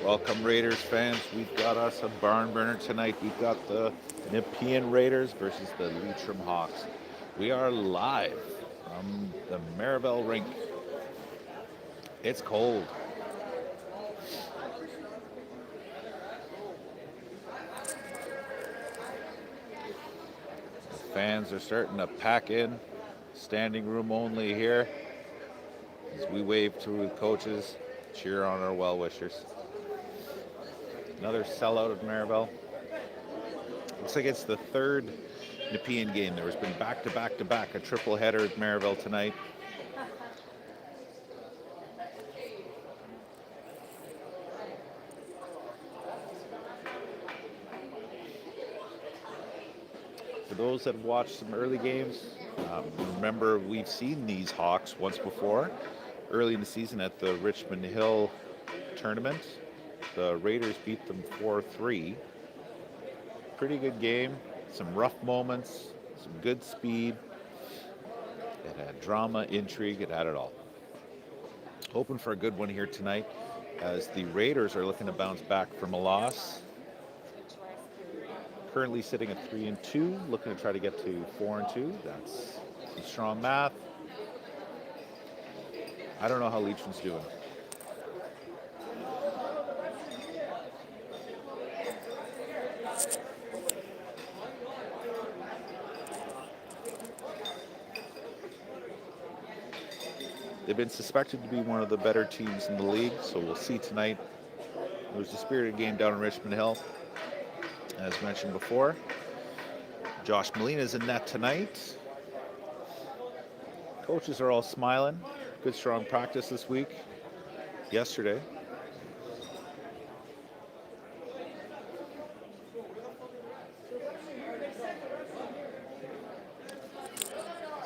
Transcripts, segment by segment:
Welcome, Raiders fans. We've got us a barn burner tonight. We've got the Nepean Raiders versus the Leitrim Hawks. We are live from the Maribel rink. It's cold. The fans are starting to pack in. Standing room only here as we wave to the coaches, cheer on our well-wishers. Another sellout at Maribel. Looks like it's the third Nepean game. There has been back-to-back-to-back, a triple header at Maribel tonight. For those that have watched some early games, remember we've seen these Hawks once before, early in the season at the Richmond Hill tournament. The Raiders beat them 4-3. Pretty good game, some rough moments, some good speed. It had drama, intrigue, it had it all. Hoping for a good one here tonight as the Raiders are looking to bounce back from a loss. Currently sitting at 3-2, looking to try to get to 4-2. That's some strong math. I don't know how Leitrim's doing. They've been suspected to be one of the better teams in the league, so we'll see tonight. It was a spirited game down in Richmond Hill, as mentioned before. Josh Molina's in net tonight. Coaches are all smiling. Good strong practice this week. Yesterday.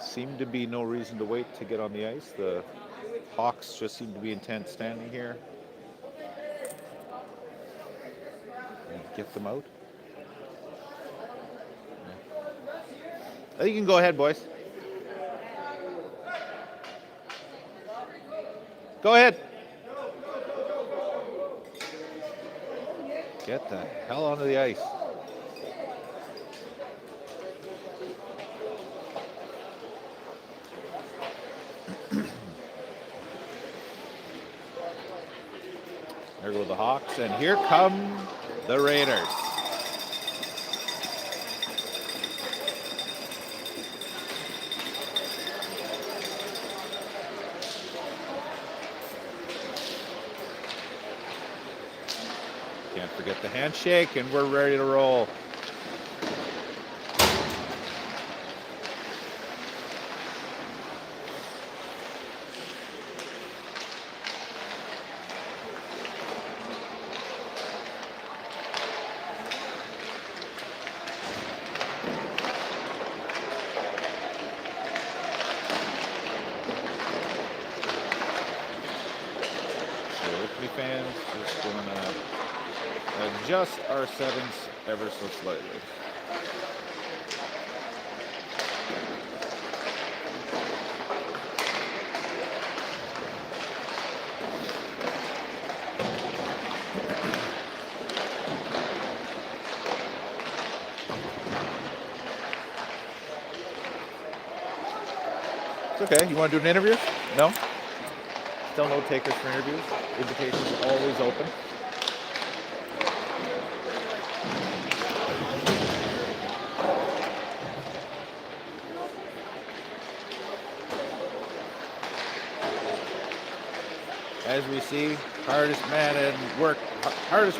Seemed to be no reason to wait to get on the ice. The Hawks just seem to be intent standing here. Get them out. I think you can go ahead, boys. Go ahead. Get the hell onto the ice. There go the Hawks, and here come the Raiders. Can't forget the handshake, and we're ready to roll. Fans, just going to adjust our settings ever so slightly. It's okay. You want to do an interview? No? Still no takers for interviews. Invitations always open. As we see, hardest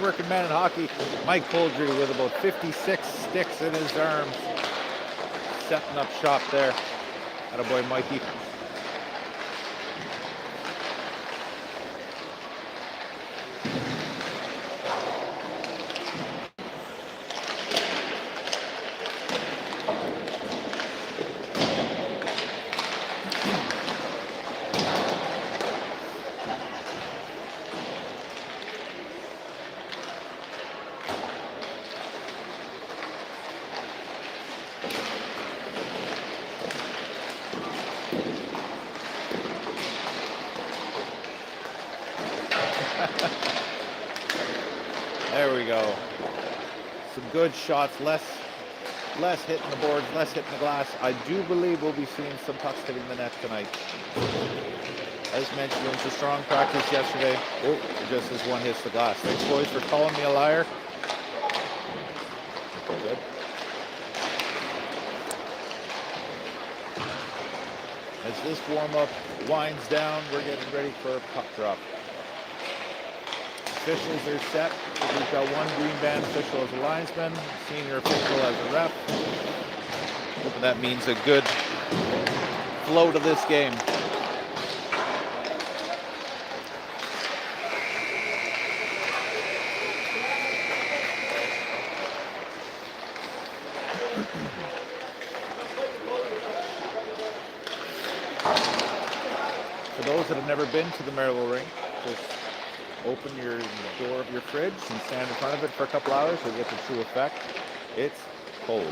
working man in hockey, Mike Poldry with about 56 sticks in his arms, setting up shop there. Attaboy, Mikey. we go. Some good shots, less hitting the boards, less hitting the glass. I do believe we'll be seeing some pucks hitting the net tonight. As mentioned, it was a strong practice yesterday. Oh, just as one hits the glass. Thanks, boys, for calling me a liar. Good. As this warm-up winds down, we're getting ready for a puck drop. Officials are set. We've got one green band official as a linesman, senior official as a ref. Hoping that means a good flow to this game. For those that have never been to the Maryville Rink, just open your door of your fridge and stand in front of it for a couple hours to get the true effect. It's cold.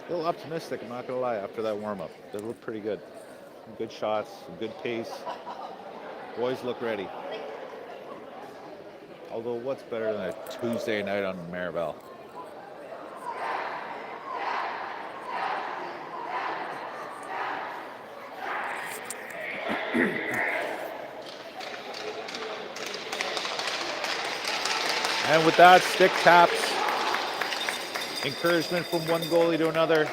A little optimistic, I'm not going to lie, after that warm-up. They look pretty good. Some good shots, some good pace. Boys look ready. Although, what's better than a Tuesday night on Maribel? And with that, stick taps. Encouragement from one goalie to another,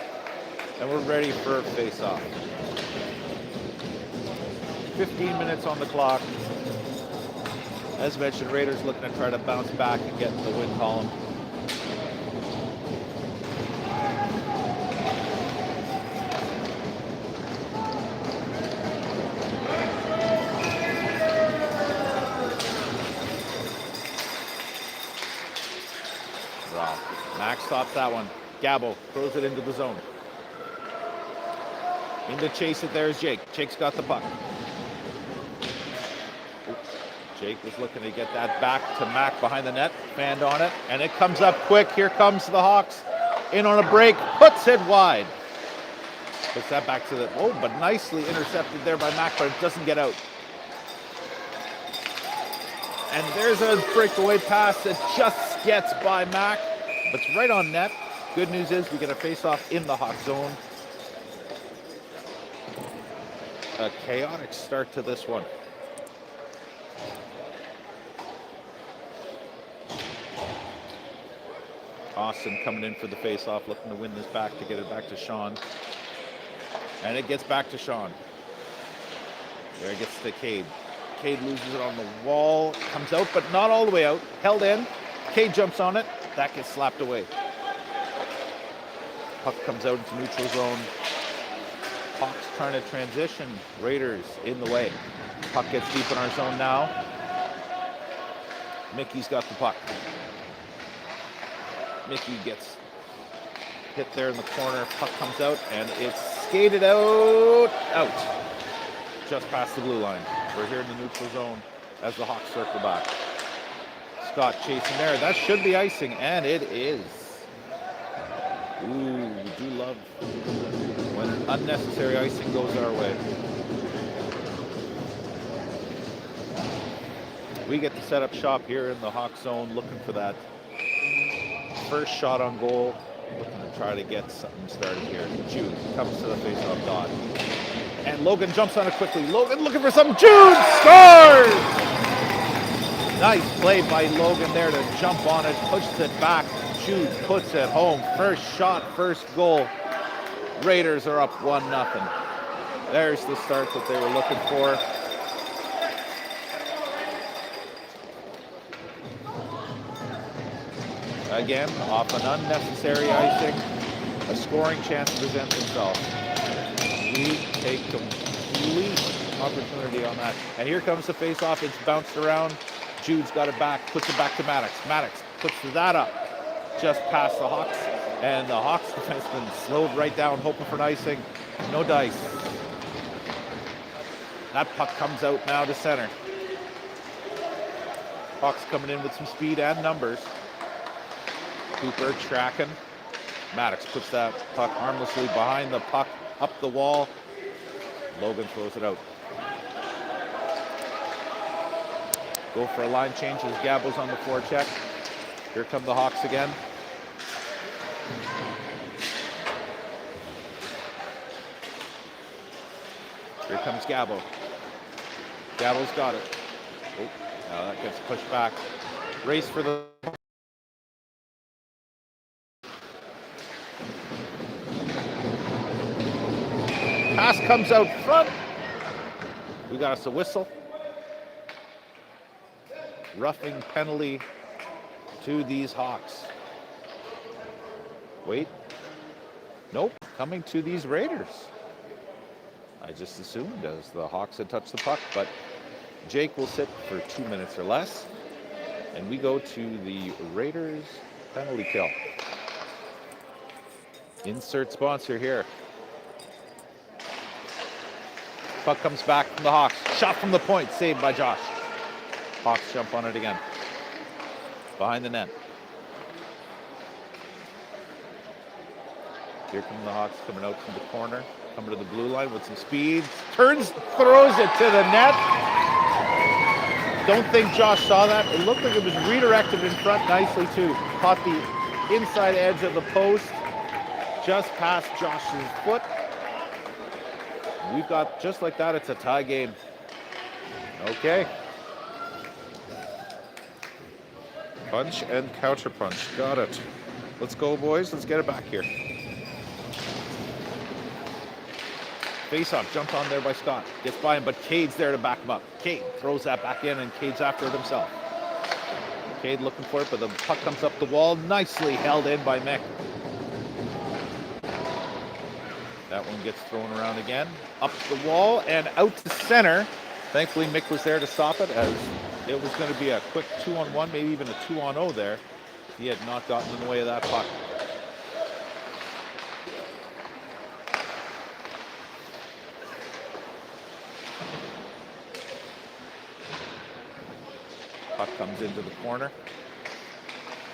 and we're ready for a face-off. 15 minutes on the clock. As mentioned, Raiders looking to try to bounce back and get in the win column. Max stops that one. Gabo throws it into the zone. In to chase it, there's Jake. Jake's got the puck. Jake was looking to get that back to Mac behind the net. Fanned on it, and it comes up quick. Here comes the Hawks. In on a break, puts it wide. Puts that back to the, oh, but nicely intercepted there by Mac, but it doesn't get out. And there's a breakaway pass that just gets by Mac. But it's right on net. Good news is we get a face-off in the Hawk zone. A chaotic start to this one. Austin coming in for the face-off, looking to win this back to get it back to Sean. And it gets back to Sean. There it gets to Cade. Cade loses it on the wall. Comes out, but not all the way out. Held in. Cade jumps on it. That gets slapped away. Puck comes out into neutral zone. Hawks trying to transition. Raiders in the way. Puck gets deep in our zone now. Mickey's got the puck. Mickey gets hit there in the corner. Puck comes out and it's skated out. Just past the blue line. We're here in the neutral zone as the Hawks circle back. Scott chasing there. That should be icing, and it is. Ooh, we do love when unnecessary icing goes our way. We get to set up shop here in the Hawk zone, looking for that first shot on goal. Looking to try to get something started here. Jude comes to the face-off dot. And Logan jumps on it quickly. Logan looking for something. Jude scores! Nice play by Logan there to jump on it, pushes it back. Jude puts it home. First shot, first goal. Raiders are up 1-0. There's the start that they were looking for. Again, off an unnecessary icing, a scoring chance presents itself. We take complete opportunity on that. And here comes the face-off. It's bounced around. Jude's got it back, puts it back to Maddox. Maddox puts that up just past the Hawks. And the Hawks defenseman slowed right down, hoping for an icing. No dice. That puck comes out now to center. Hawks coming in with some speed and numbers. Cooper tracking. Maddox puts that puck harmlessly behind the puck, up the wall. Logan throws it out. Go for a line change as Gabo's on the forecheck. Here come the Hawks again. Here comes Gabo. Gabo's got it. Oh, now that gets pushed back. Race for the... Pass comes out front. We got us a whistle. Roughing penalty to these Hawks. Wait. Nope. Coming to these Raiders. I just assumed as the Hawks had touched the puck, but Jake will sit for 2 minutes or less. And we go to the Raiders penalty kill. Insert sponsor here. Puck comes back from the Hawks. Shot from the point, saved by Josh. Hawks jump on it again. Behind the net. Here come the Hawks coming out from the corner. Coming to the blue line with some speed. Turns, throws it to the net. Don't think Josh saw that. It looked like it was redirected in front nicely too. Caught the inside edge of the post. Just past Josh's foot. We've got, just like that, it's a tie game. Okay. Punch and counter punch. Got it. Let's go, boys. Let's get it back here. Face-off, jumped on there by Scott. Gets by him, but Cade's there to back him up. Cade throws that back in, and Cade's after it himself. Cade looking for it, but the puck comes up the wall. Nicely held in by Mick. That one gets thrown around again. Up the wall and out to center. Thankfully, Mick was there to stop it, as it was going to be a quick 2-on-1, maybe even a 2-on-0 there. He had not gotten in the way of that puck. Puck comes into the corner.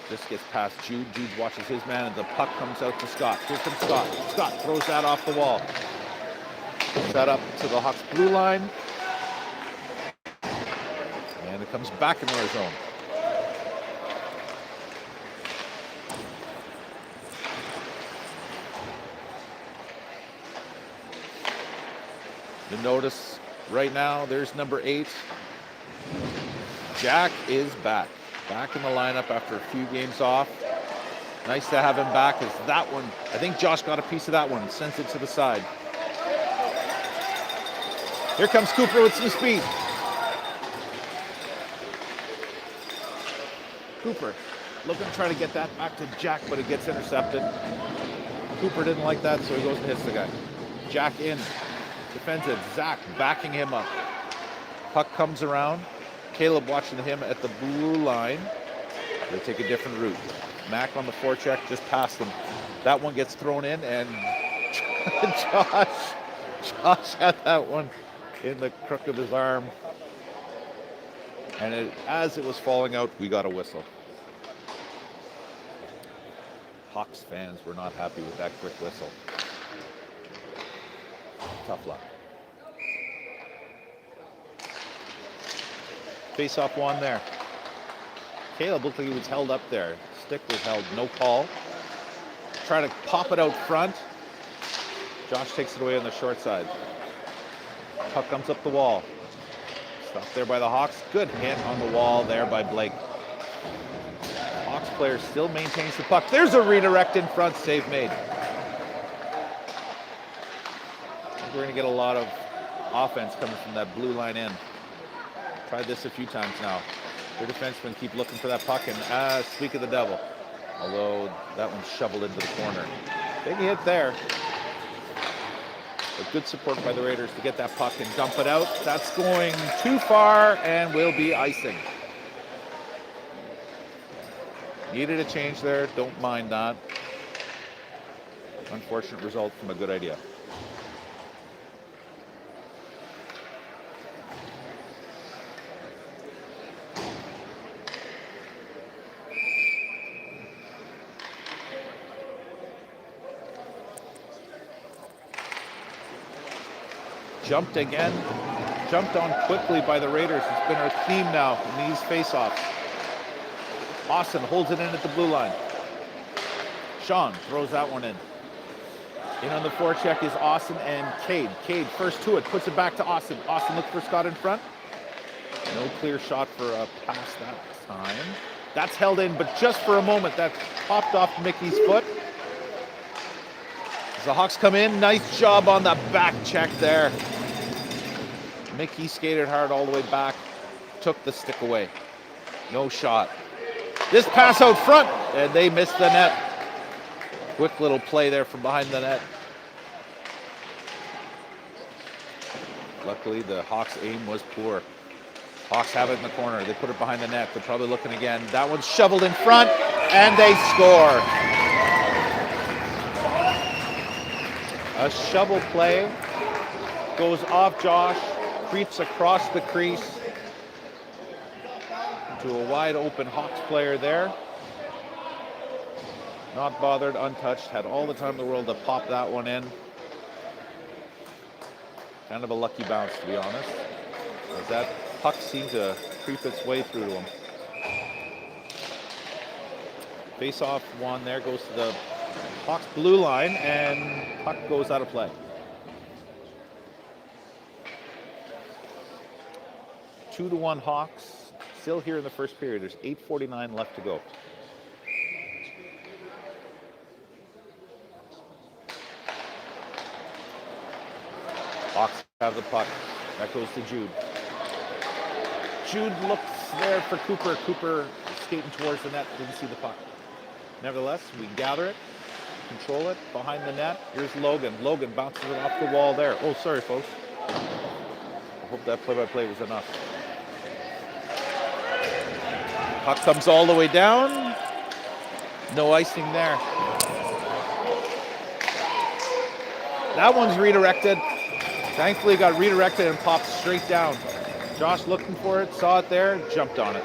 Just gets past Jude. Jude watches his man, and the puck comes out to Scott. Here comes Scott. Scott throws that off the wall. Set up to the Hawks blue line. And it comes back in our zone. You notice right now, there's number 8. Jack is back. Back in the lineup after a few games off. Nice to have him back, as that one, I think Josh got a piece of that one, sends it to the side. Here comes Cooper with some speed. Cooper looking to try to get that back to Jack, but it gets intercepted. Cooper didn't like that, so he goes and hits the guy. Jack in, defends it. Zach backing him up. Puck comes around. Caleb watching him at the blue line. They take a different route. Mac on the forecheck, just past him. That one gets thrown in, and Josh had that one in the crook of his arm. And as it was falling out, we got a whistle. Hawks fans were not happy with that quick whistle. Tough luck. Face-off one there. Caleb looked like he was held up there. Stick was held, no call. Try to pop it out front. Josh takes it away on the short side. Puck comes up the wall. Stopped there by the Hawks. Good hit on the wall there by Blake. Hawks player still maintains the puck. There's a redirect in front, save made. We're going to get a lot of offense coming from that blue line end. Tried this a few times now. Their defensemen keep looking for that puck, and speak of the devil. Although that one's shoveled into the corner. Big hit there. But good support by the Raiders to get that puck and dump it out. That's going too far and will be icing. Needed a change there. Don't mind that. Unfortunate result from a good idea. Jumped again. Jumped on quickly by the Raiders. It's been our theme now in these face-offs. Austin holds it in at the blue line. Sean throws that one in. In on the forecheck is Austin and Cade. Cade first to it, puts it back to Austin. Austin looks for Scott in front. No clear shot for a pass that time. That's held in, but just for a moment, that popped off Mickey's foot. As the Hawks come in, nice job on the back check there. Mickey skated hard all the way back, took the stick away. No shot. This pass out front, and they missed the net. Quick little play there from behind the net. Luckily, the Hawks' aim was poor. Hawks have it in the corner. They put it behind the net. They're probably looking again. That one's shoveled in front, and they score. A shovel play goes off Josh, creeps across the crease to a wide open Hawks player there. Not bothered, untouched, had all the time in the world to pop that one in. Kind of a lucky bounce, to be honest, as that puck seemed to creep its way through to him. Face-off one there, goes to the Hawks blue line, and puck goes out of play. 2-1 Hawks, still here in the first period. There's 8:49 left to go. Hawks have the puck. That goes to Jude. Jude looks there for Cooper. Cooper skating towards the net, didn't see the puck. Nevertheless, we gather it, control it, behind the net. Here's Logan. Logan bounces it off the wall there. Oh, sorry, folks. I hope that play-by-play was enough. Puck comes all the way down. No icing there. That one's redirected. Thankfully, it got redirected and popped straight down. Josh looking for it, saw it there, jumped on it.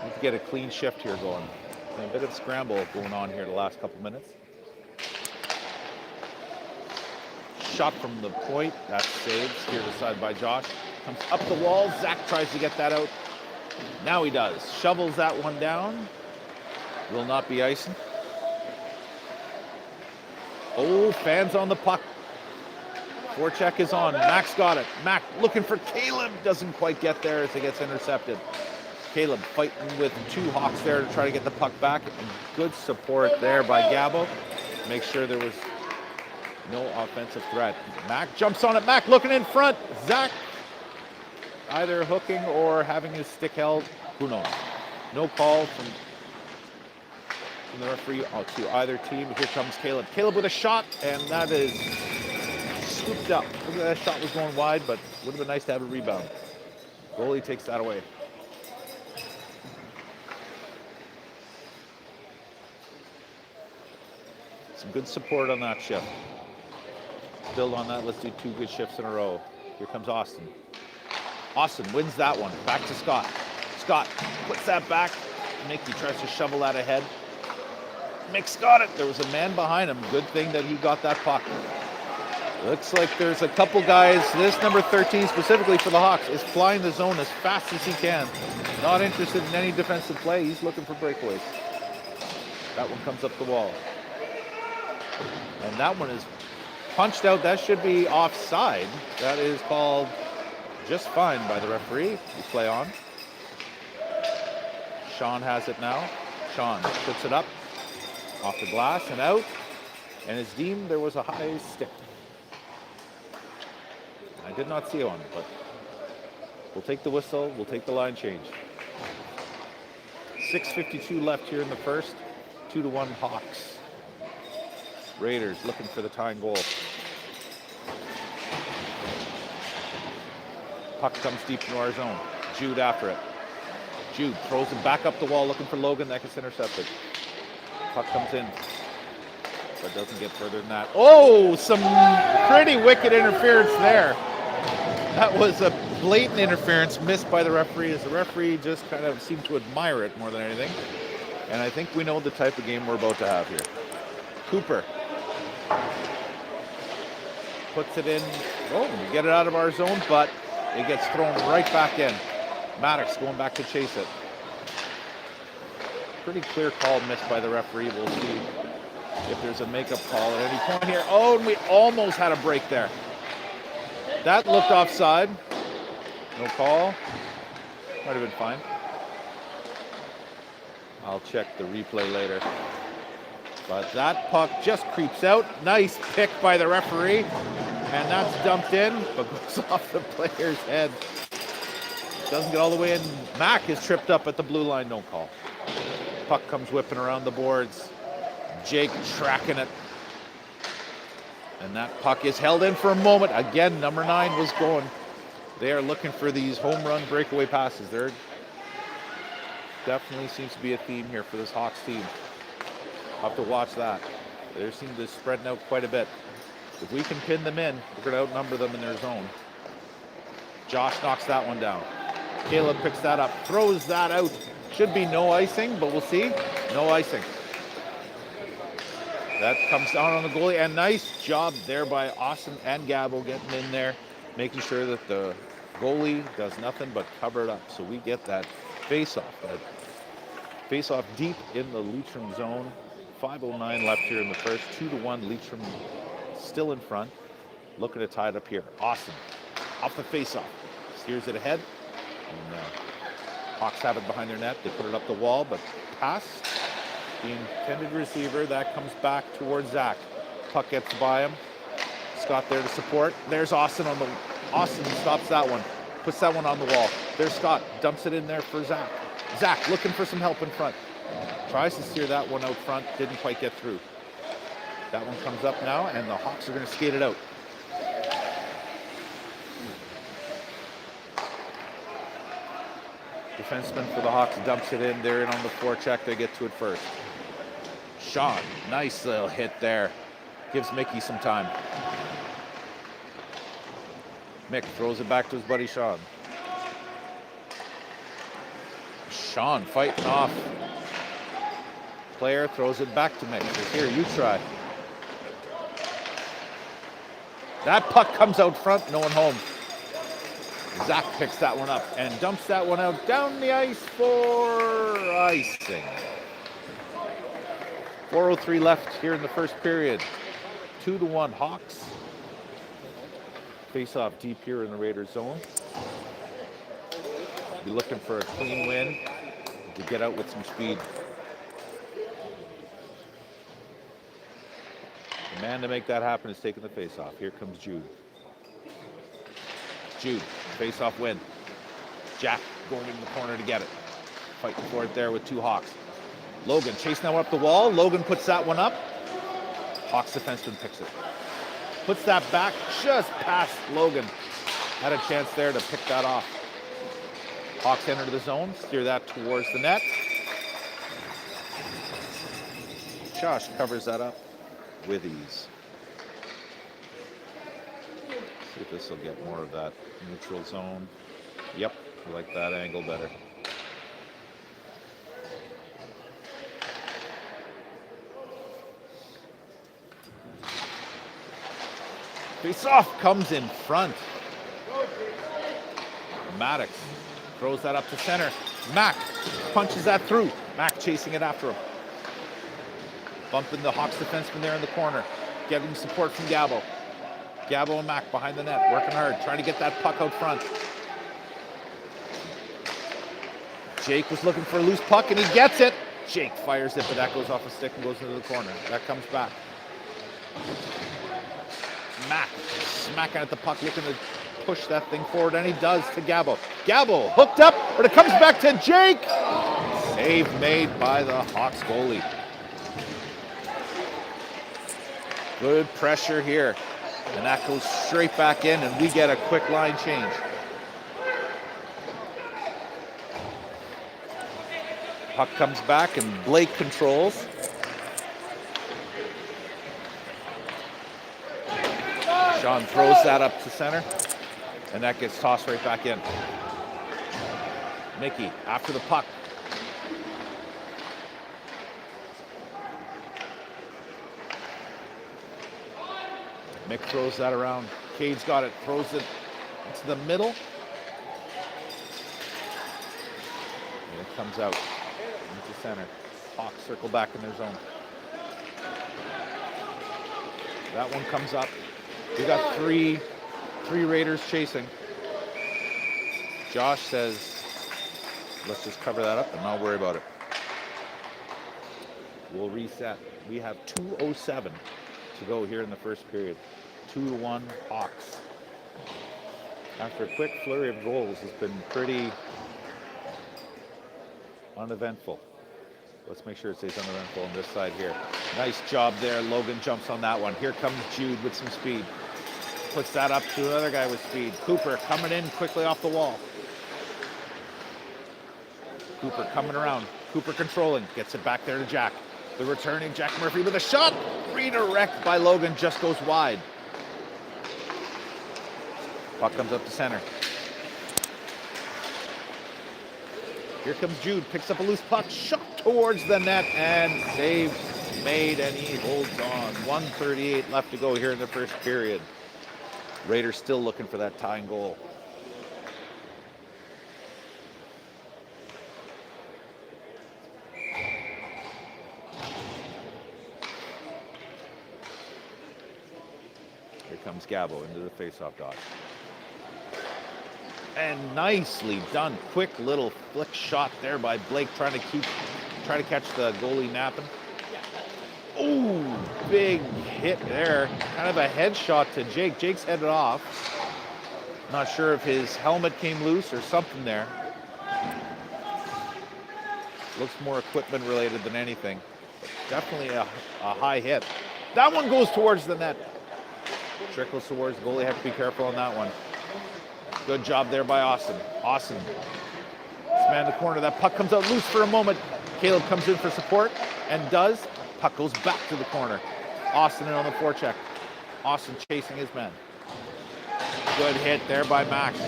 Let's get a clean shift here going. A bit of scramble going on here the last couple minutes. Shot from the point, that's saved, steered aside by Josh. Comes up the wall, Zach tries to get that out. Now he does. Shovels that one down. Will not be icing. Oh, fans on the puck. Forecheck is on. Mac's got it. Mac looking for Caleb. Doesn't quite get there as it gets intercepted. Caleb fighting with two Hawks there to try to get the puck back. And good support there by Gabo. Make sure there was no offensive threat. Mac jumps on it. Mac looking in front. Zach either hooking or having his stick held. Who knows? No call from the referee to either team. Here comes Caleb. Caleb with a shot, and that is scooped up. Look at that shot was going wide, but would have been nice to have a rebound. Goalie takes that away. Some good support on that shift. Build on that. Let's do two good shifts in a row. Here comes Austin. Austin wins that one. Back to Scott. Scott puts that back. Mickey tries to shovel that ahead. Mick's got it. There was a man behind him. Good thing that he got that puck. Looks like there's a couple guys. This number 13 specifically for the Hawks is flying the zone as fast as he can. Not interested in any defensive play. He's looking for breakaways. That one comes up the wall. And that one is punched out. That should be offside. That is called just fine by the referee. We play on. Sean has it now. Sean puts it up off the glass and out. And it's deemed there was a high stick. I did not see one, but we'll take the whistle. We'll take the line change. 6:52 left here in the first. 2-1 Hawks. Raiders looking for the tying goal. Puck comes deep into our zone. Jude after it. Jude throws it back up the wall looking for Logan. That gets intercepted. Puck comes in, but doesn't get further than that. Oh, some pretty wicked interference there. That was a blatant interference missed by the referee, as the referee just kind of seemed to admire it more than anything. And I think we know the type of game we're about to have here. Cooper puts it in. Oh, we get it out of our zone, but it gets thrown right back in. Maddox going back to chase it. Pretty clear call missed by the referee. We'll see if there's a makeup call at any point here. Oh, and we almost had a break there. That looked offside. No call. Might have been fine. I'll check the replay later. But that puck just creeps out. Nice pick by the referee. And that's dumped in, but goes off the player's head. Doesn't get all the way in. Mack is tripped up at the blue line. No call. Puck comes whipping around the boards. Jake tracking it. And that puck is held in for a moment. Again, number 9 was going. They are looking for these home run breakaway passes. There definitely seems to be a theme here for this Hawks team. I'll have to watch that. They seem to be spreading out quite a bit. If we can pin them in, we're going to outnumber them in their zone. Josh knocks that one down. Caleb picks that up, throws that out. Should be no icing, but we'll see. No icing. That comes down on the goalie, and nice job there by Austin and Gabo getting in there, making sure that the goalie does nothing but cover it up. So we get that face-off. That face-off deep in the Leitrim zone. 5:09 left here in the first. 2-1 Leitrim still in front. Looking to tie it up here. Austin off the face-off. Steers it ahead. And Hawks have it behind their net. They put it up the wall, but pass. The intended receiver, that comes back towards Zach. Puck gets by him. Scott there to support. There's Austin on the... Austin stops that one. Puts that one on the wall. There's Scott. Dumps it in there for Zach. Zach looking for some help in front. Tries to steer that one out front. Didn't quite get through. That one comes up now, and the Hawks are going to skate it out. Defenseman for the Hawks dumps it in. They're in on the forecheck. They get to it first. Sean, nice little hit there. Gives Mickey some time. Mick throws it back to his buddy Sean. Sean fighting off. Player throws it back to Mick. Says, here, you try. That puck comes out front, no one home. Zach picks that one up and dumps that one out down the ice for icing. 4:03 left here in the first period. 2-1 Hawks. Face off deep here in the Raiders zone. Be looking for a clean win to get out with some speed. The man to make that happen is taking the face off. Here comes Jude. Jude, face off win. Jack going in the corner to get it. Fighting for it there with 2 Hawks. Logan chasing that one up the wall. Logan puts that one up. Hawks defenseman picks it. Puts that back just past Logan. Had a chance there to pick that off. Hawks enter the zone, steer that towards the net. Josh covers that up with ease. See if this will get more of that neutral zone. Yep, I like that angle better. Face-off comes in front. Maddox throws that up to center. Mack punches that through. Mack chasing it after him. Bumping the Hawks defenseman there in the corner. Getting support from Gabo. Gabo and Mack behind the net, working hard, trying to get that puck out front. Jake was looking for a loose puck, and he gets it. Jake fires it, but that goes off a stick and goes into the corner. That comes back. Mack smacking at the puck, looking to push that thing forward, and he does to Gabo. Gabo hooked up, but it comes back to Jake. Save made by the Hawks goalie. Good pressure here. And that goes straight back in, and we get a quick line change. Puck comes back, and Blake controls. Sean throws that up to center. And that gets tossed right back in. Mickey after the puck. Mick throws that around. Cade's got it, throws it into the middle. And it comes out into center. Hawks circle back in their zone. That one comes up. We got three Raiders chasing. Josh says, let's just cover that up and not worry about it. We'll reset. We have 2:07 to go here in the first period. 2-1 Hawks. After a quick flurry of goals, it's been pretty uneventful. Let's make sure it stays uneventful on this side here. Nice job there. Logan jumps on that one. Here comes Jude with some speed. Puts that up to another guy with speed. Cooper coming in quickly off the wall. Cooper coming around. Cooper controlling. Gets it back there to Jack. The returning Jack Murphy with a shot. Redirect by Logan. Just goes wide. Puck comes up to center. Here comes Jude. Picks up a loose puck. Shot towards the net. And save made. And he holds on. 1:38 left to go here in the first period. Raiders still looking for that tying goal. Here comes Gabo into the faceoff dot. And nicely done. Quick little flick shot there by Blake, trying to catch the goalie napping. Ooh, big hit there. Kind of a headshot to Jake. Jake's headed off. Not sure if his helmet came loose or something there. Looks more equipment related than anything. Definitely a high hit. That one goes towards the net. Trickles towards the goalie. Have to be careful on that one. Good job there by Austin. Austin. Man in the corner. That puck comes out loose for a moment. Caleb comes in for support and does. Puck goes back to the corner. Austin in on the forecheck. Austin chasing his man. Good hit there by Max.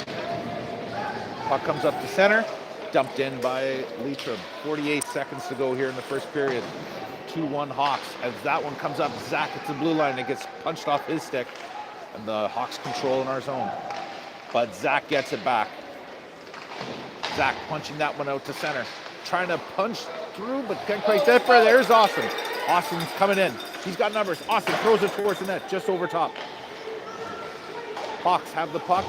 Puck comes up to center. Dumped in by Leitrim. 48 seconds to go here in the first period. 2-1 Hawks. As that one comes up, Zach hits the blue line and it gets punched off his stick. And the Hawks control in our zone. But Zach gets it back. Zach punching that one out to center. Trying to punch through, but can't quite get there. There's Austin. Austin's coming in. He's got numbers. Austin throws it towards the net, just over top. Hawks have the puck.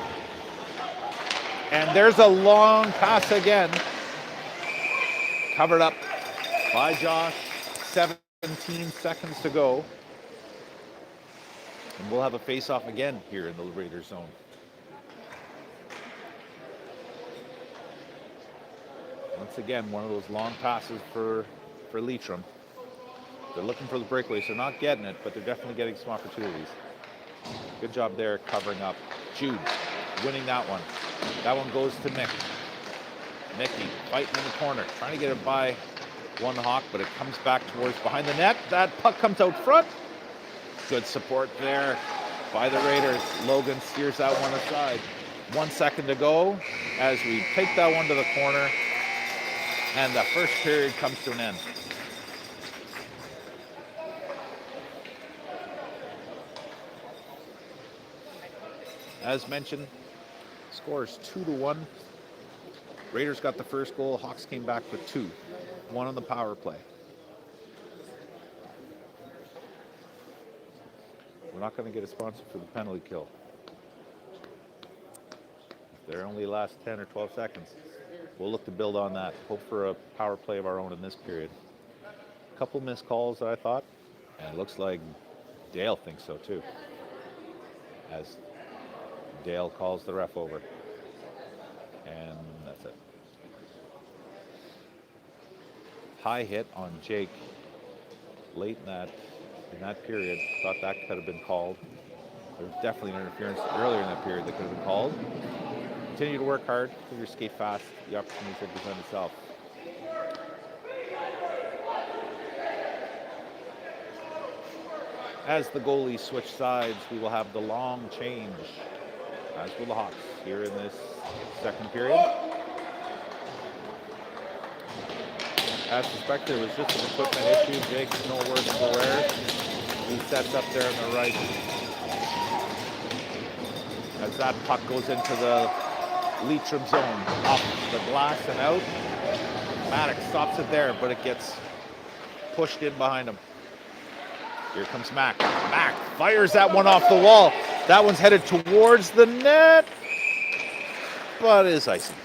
And there's a long pass again. Covered up by Josh. 17 seconds to go. And we'll have a face-off again here in the Raiders zone. Once again, one of those long passes for Leitrim. They're looking for the breakaway, so not getting it, but they're definitely getting some opportunities. Good job there covering up. Jude winning that one. That one goes to Nick. Mickey fighting in the corner, trying to get it by one Hawk, but it comes back towards behind the net. That puck comes out front. Good support there by the Raiders. Logan steers that one aside. 1 second to go as we take that one to the corner, and the first period comes to an end. As mentioned, scores 2-1. Raiders got the first goal. Hawks came back with 2. 1 on the power play. We're not going to get a sponsor for the penalty kill. They only last 10 or 12 seconds. We'll look to build on that. Hope for a power play of our own in this period. A couple missed calls, I thought, and it looks like Dale thinks so too, as Dale calls the ref over. And that's it. High hit on Jake late in that period. Thought that could have been called. There was definitely an interference earlier in that period that could have been called. Continue to work hard, continue to skate fast. The opportunities will present itself. As the goalies switch sides, we will have the long change. as will the Hawks here in this second period. As suspected, it was just an equipment issue. Jake's no worse for wear. He sets up there on the right. As that puck goes into the Leitrim zone, off the glass and out. Maddox stops it there, but it gets pushed in behind him. Here comes Mac. Mac fires that one off the wall. That one's headed towards the net, but is icing.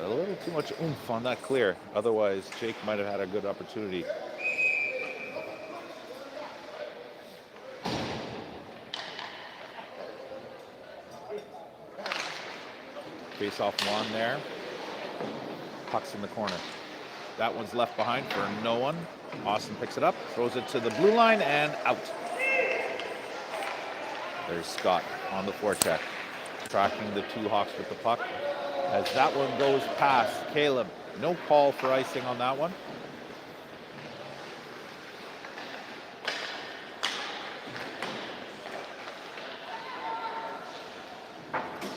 A little too much oomph on that clear. Otherwise, Jake might have had a good opportunity. Face off one there. Puck's in the corner. That one's left behind for no one. Austin picks it up, throws it to the blue line, and out. There's Scott on the forecheck, tracking the two Hawks with the puck. As that one goes past Caleb. No call for icing on that one.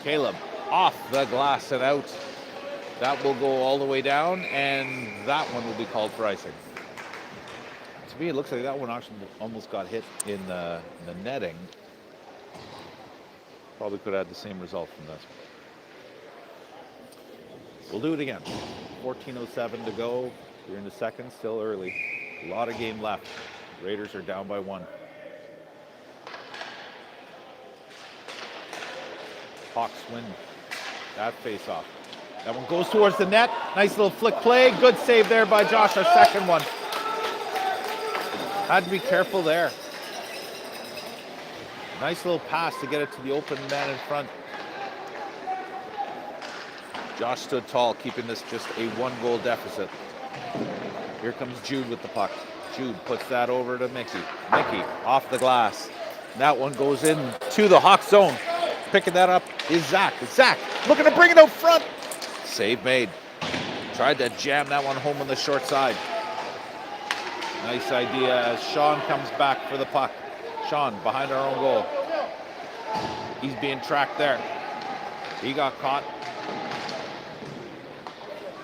Caleb off the glass and out. That will go all the way down, and that one will be called for icing. To me, it looks like that one actually almost got hit in the netting. Probably could have had the same result from this. We'll do it again. 14:07 to go. You're in the second, still early. A lot of game left. Raiders are down by 1. Hawks win that face-off. That one goes towards the net. Nice little flick play. Good save there by Josh, our second one. Had to be careful there. Nice little pass to get it to the open man in front. Josh stood tall, keeping this just a 1-goal deficit. Here comes Jude with the puck. Jude puts that over to Mickey. Mickey off the glass. That one goes in to the Hawk zone. Picking that up is Zach. Zach looking to bring it out front. Save made. Tried to jam that one home on the short side. Nice idea as Sean comes back for the puck. Sean behind our own goal. He's being tracked there. He got caught.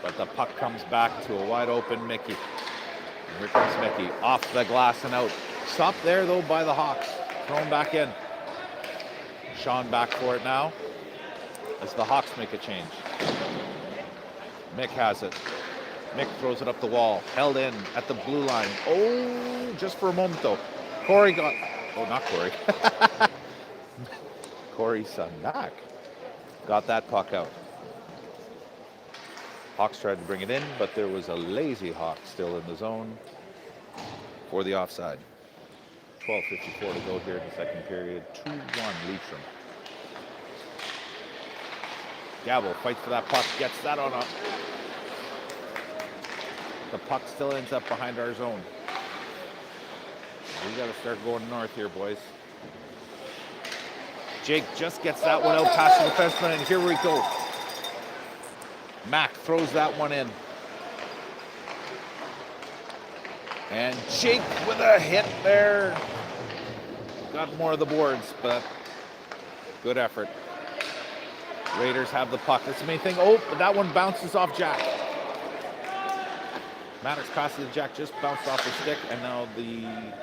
But the puck comes back to a wide open Mickey. And here comes Mickey off the glass and out. Stopped there though by the Hawks. Thrown back in. Sean back for it now as the Hawks make a change. Mick has it. Mick throws it up the wall. Held in at the blue line. Oh, just for a moment though. Corey got, oh not Corey. Corey's son, Mac, got that puck out. Hawks tried to bring it in, but there was a lazy Hawk still in the zone for the offside. 12:54 to go here in the second period. 2-1 Leitrim. Gabo fights for that puck, gets that on up. The puck still ends up behind our zone. We got to start going north here, boys. Jake just gets that one out past the defenseman, and here we go. Mac throws that one in. And Jake with a hit there. Got more of the boards, but good effort. Raiders have the puck. That's the main thing. Oh, but that one bounces off Jack. Maddox passes to Jack, just bounced off the stick, and now the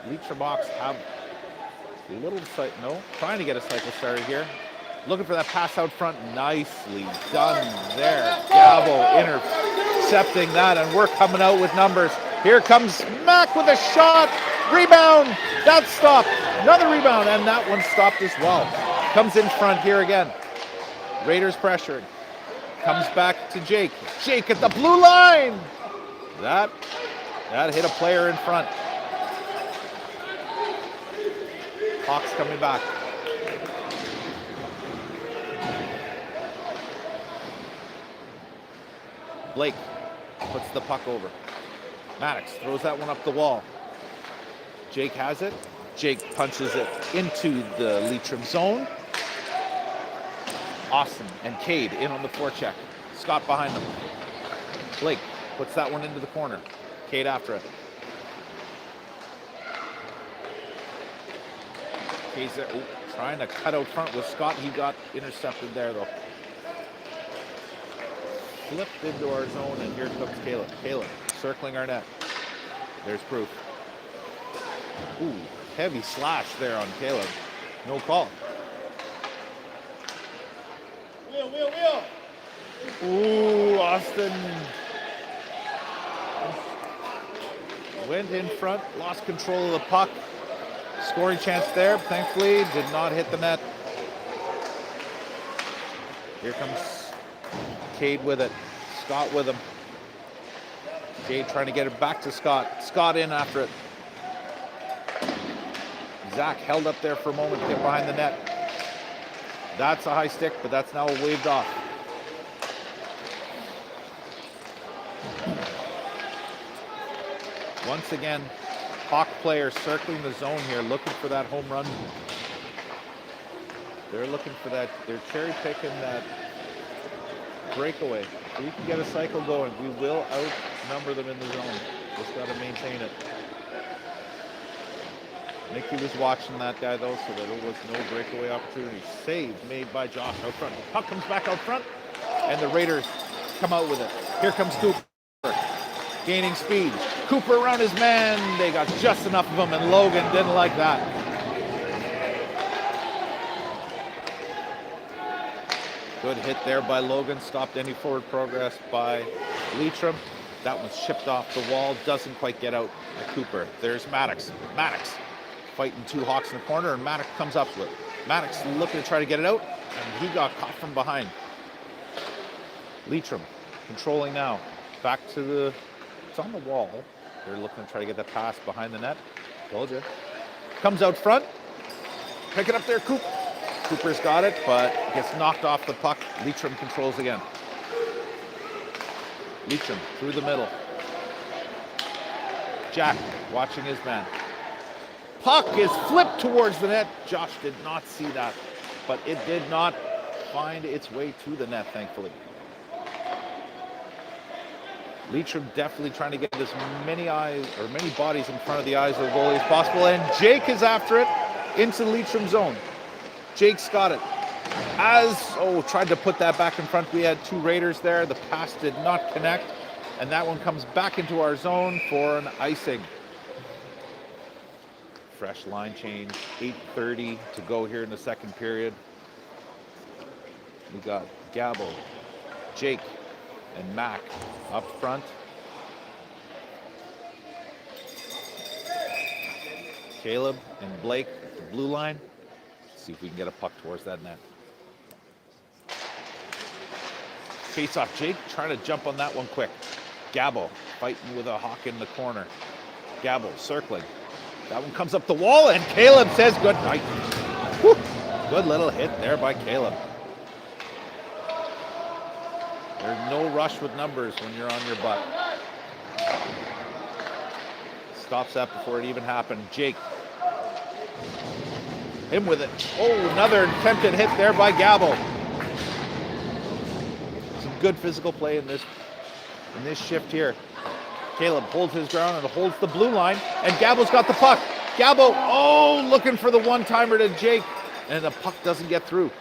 Leitrim Hawks have a little trying to get a cycle started here. Looking for that pass out front. Nicely done there. Gabo intercepting that, and we're coming out with numbers. Here comes Mac with a shot. Rebound. That's stopped. Another rebound, and that one stopped as well. Comes in front here again. Raiders pressuring. Comes back to Jake. Jake at the blue line. That hit a player in front. Hawks coming back. Blake puts the puck over. Maddox throws that one up the wall. Jake has it. Jake punches it into the Leitrim zone. Austin and Cade in on the forecheck. Scott behind them. Blake puts that one into the corner. Cade after it. Cade there, trying to cut out front with Scott. He got intercepted there, though. Flipped into our zone, and here comes Caleb. Caleb circling our net. There's proof. Ooh, heavy slash there on Caleb. No call. Wheel. Ooh, Austin went in front, lost control of the puck. Scoring chance there, thankfully, did not hit the net. Here comes Cade with it. Scott with him. Cade trying to get it back to Scott. Scott in after it. Zach held up there for a moment to get behind the net. That's a high stick, but that's now waved off. Once again, Hawk players circling the zone here, looking for that home run. They're looking for that. They're cherry picking that breakaway. If we can get a cycle going, we will outnumber them in the zone. Just got to maintain it. Nicky was watching that guy, though, so that there was no breakaway opportunity. Save made by Josh out front. The puck comes back out front, and the Raiders come out with it. Here comes Cooper, gaining speed. Cooper around his man. They got just enough of him, and Logan didn't like that. Good hit there by Logan. Stopped any forward progress by Leitrim. That one's chipped off the wall. Doesn't quite get out to Cooper. There's Maddox. Maddox fighting two Hawks in the corner, and Maddox comes up with it. Maddox looking to try to get it out, and he got caught from behind. Leitrim controlling now. Back to the... It's on the wall. They're looking to try to get that pass behind the net. Told you. Comes out front. Pick it up there, Coop. Cooper's got it, but gets knocked off the puck. Leitrim controls again. Leitrim through the middle. Jack watching his man. Puck is flipped towards the net. Josh did not see that, but it did not find its way to the net, thankfully. Leitrim definitely trying to get as many eyes or many bodies in front of the eyes of the goalie as possible, and Jake is after it into the Leitrim zone. Jake's got it. Tried to put that back in front. We had two Raiders there. The pass did not connect, and that one comes back into our zone for an icing. Fresh line change, 8:30 to go here in the second period. We got Gabo, Jake, and Mac up front. Caleb and Blake at the blue line. Let's see if we can get a puck towards that net. Face off. Jake trying to jump on that one quick. Gabo fighting with a Hawk in the corner. Gabo circling. That one comes up the wall, and Caleb says good night. Whew. Good little hit there by Caleb. There's no rush with numbers when you're on your butt. Stops that before it even happened. Jake. Him with it. Oh, another attempted hit there by Gabo. Some good physical play in this shift here. Caleb holds his ground and holds the blue line, and Gabo's got the puck. Gabo, looking for the one-timer to Jake, and the puck doesn't get through.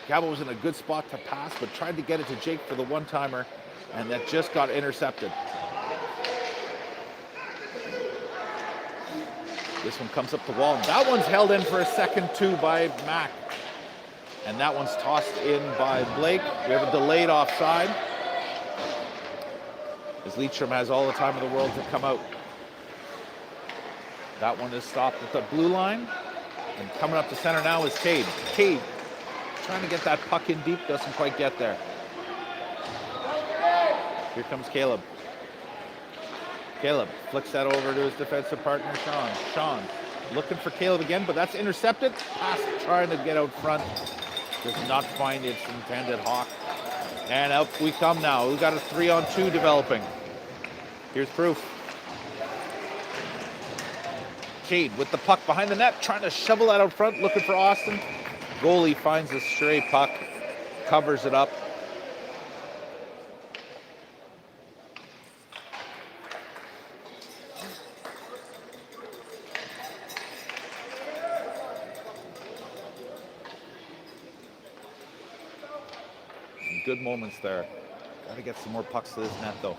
Gabo was in a good spot to pass, but tried to get it to Jake for the one-timer, and that just got intercepted. This one comes up the wall, and that one's held in for a second, too, by Mac. And that one's tossed in by Blake. We have a delayed offside, as Leitrim has all the time in the world to come out. That one is stopped at the blue line. And coming up to center now is Cade. Cade trying to get that puck in deep, doesn't quite get there. Here comes Caleb. Caleb flicks that over to his defensive partner, Sean. Sean looking for Caleb again, but that's intercepted. Pass trying to get out front. Does not find its intended Hawk. And up we come now. We've got a 3-on-2 developing. Here's proof. Cade with the puck behind the net, trying to shovel that out front, looking for Austin. Goalie finds a stray puck, covers it up. good moments there. Got to get some more pucks to this net, though.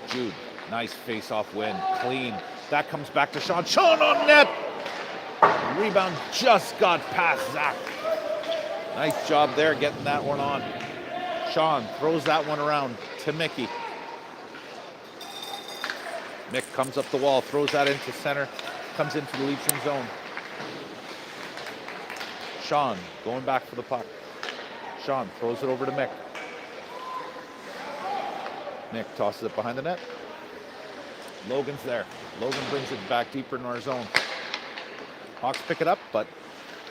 Jude, nice face-off win, clean. That comes back to Sean. Sean on net! Rebound just got past Zach. Nice job there getting that one on. Sean throws that one around to Mickey. Mick comes up the wall, throws that into center, comes into the Leitrim zone. Sean going back for the puck. Sean throws it over to Mick. Mick tosses it behind the net. Logan's there. Logan brings it back deeper in our zone. Hawks pick it up, but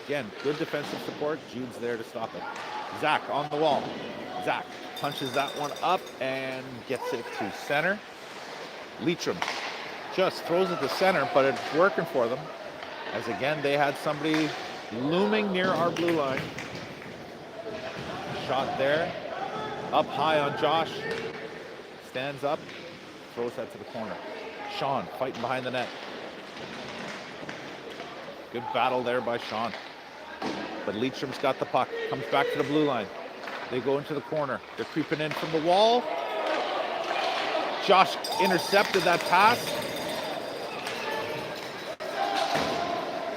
again, good defensive support. Jude's there to stop it. Zach on the wall. Zach punches that one up and gets it to center. Leitrim just throws it to center, but it's working for them. As again, they had somebody looming near our blue line. Shot there. Up high on Josh. Stands up. Throws that to the corner. Sean fighting behind the net. Good battle there by Sean. But Leitrim's got the puck. Comes back to the blue line. They go into the corner. They're creeping in from the wall. Josh intercepted that pass.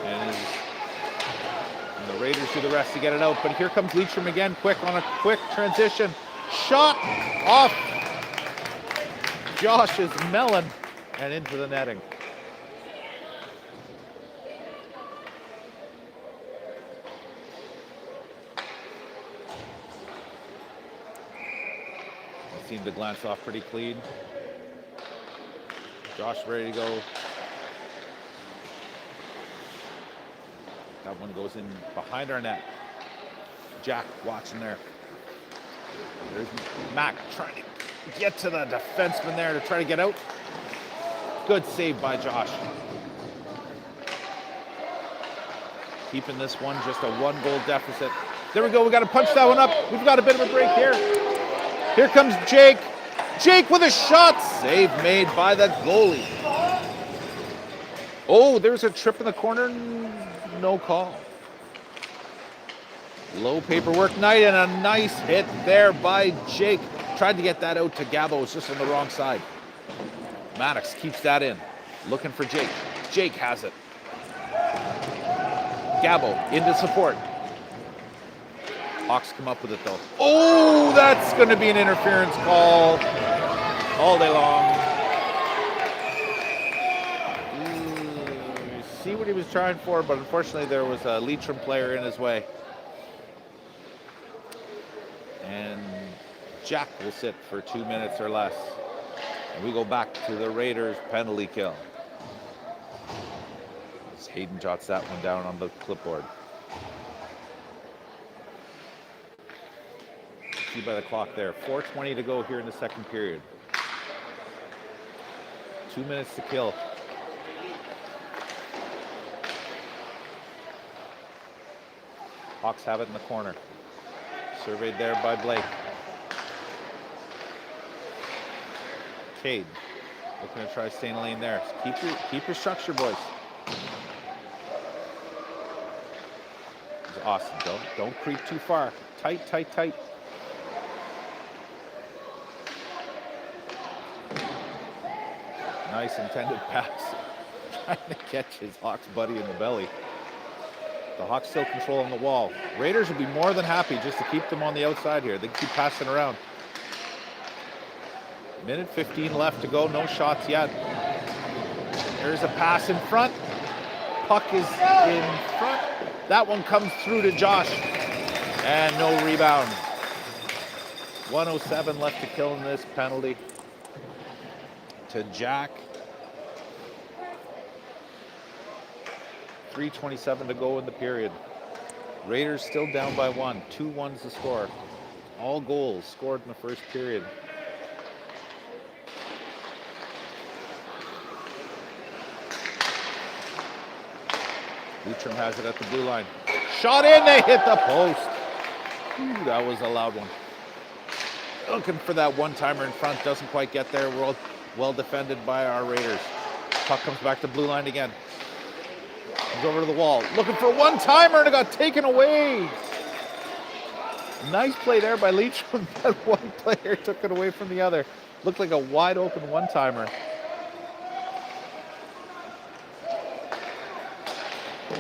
And the Raiders do the rest to get it out. But here comes Leitrim again, quick on a quick transition. Shot off Josh's melon and into the netting. Seemed to glance off pretty clean. Josh ready to go. That one goes in behind our net. Jack watching there. There's Mac trying to get to the defenseman there to try to get out. Good save by Josh. Keeping this one just a 1-goal deficit. There we go. We got to punch that one up. We've got a bit of a break here. Here comes Jake. Jake with a shot. Save made by the goalie. Oh, there's a trip in the corner. No call. Low paperwork night and a nice hit there by Jake. Tried to get that out to Gabo. It was just on the wrong side. Maddox keeps that in. Looking for Jake. Jake has it. Gabo into support. Hawks come up with it though. Oh, that's going to be an interference call all day long. See what he was trying for, but unfortunately there was a Leitrim player in his way. And Jack will sit for 2 minutes or less. And we go back to the Raiders penalty kill. As Hayden jots that one down on the clipboard. See by the clock there. 4:20 to go here in the second period. 2 minutes to kill. Hawks have it in the corner. Surveyed there by Blake. Cade looking to try to stay in the lane there. Keep your structure, boys. It's awesome. Don't creep too far. Tight, tight, tight. Nice intended pass. Trying to catch his Hawks buddy in the belly. The Hawks still controlling the wall. Raiders would be more than happy just to keep them on the outside here. They keep passing around. Minute 15 left to go. No shots yet. There's a pass in front. Puck is in front. That one comes through to Josh. And no rebound. 1:07 left to kill in this penalty. To Jack. 3:27 to go in the period. Raiders still down by 1. 2-1's the score. All goals scored in the first period. Leitrim has it at the blue line. Shot in, they hit the post. Ooh, that was a loud one. Looking for that one-timer in front, doesn't quite get there. Well defended by our Raiders. Puck comes back to blue line again. Comes over to the wall. Looking for a one-timer and it got taken away. Nice play there by Leitrim, but one player took it away from the other. Looked like a wide open one-timer.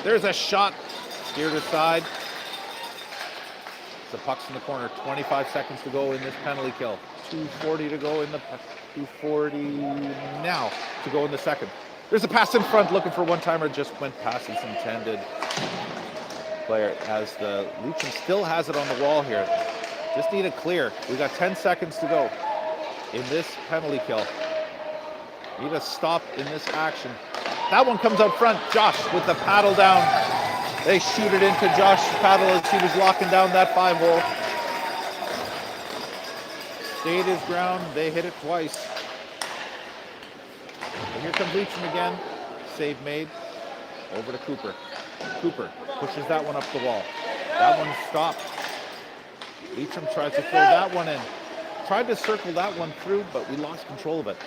There's a shot, steered aside. The puck's in the corner. 25 seconds to go in this penalty kill. 2:40 to go in the 2:40 now to go in the second. There's a pass in front, looking for one-timer, just went past its intended player as the Leitrim still has it on the wall here. Just need a clear. We got 10 seconds to go in this penalty kill. Need a stop in this action. That one comes out front. Josh with the paddle down. They shoot it into Josh's paddle as he was locking down that 5-hole. Stayed his ground. They hit it twice. And here comes Leitrim again. Save made. Over to Cooper. Cooper pushes that one up the wall. That one stopped. Leitrim tries to throw that one in. Tried to circle that one through, but we lost control of it.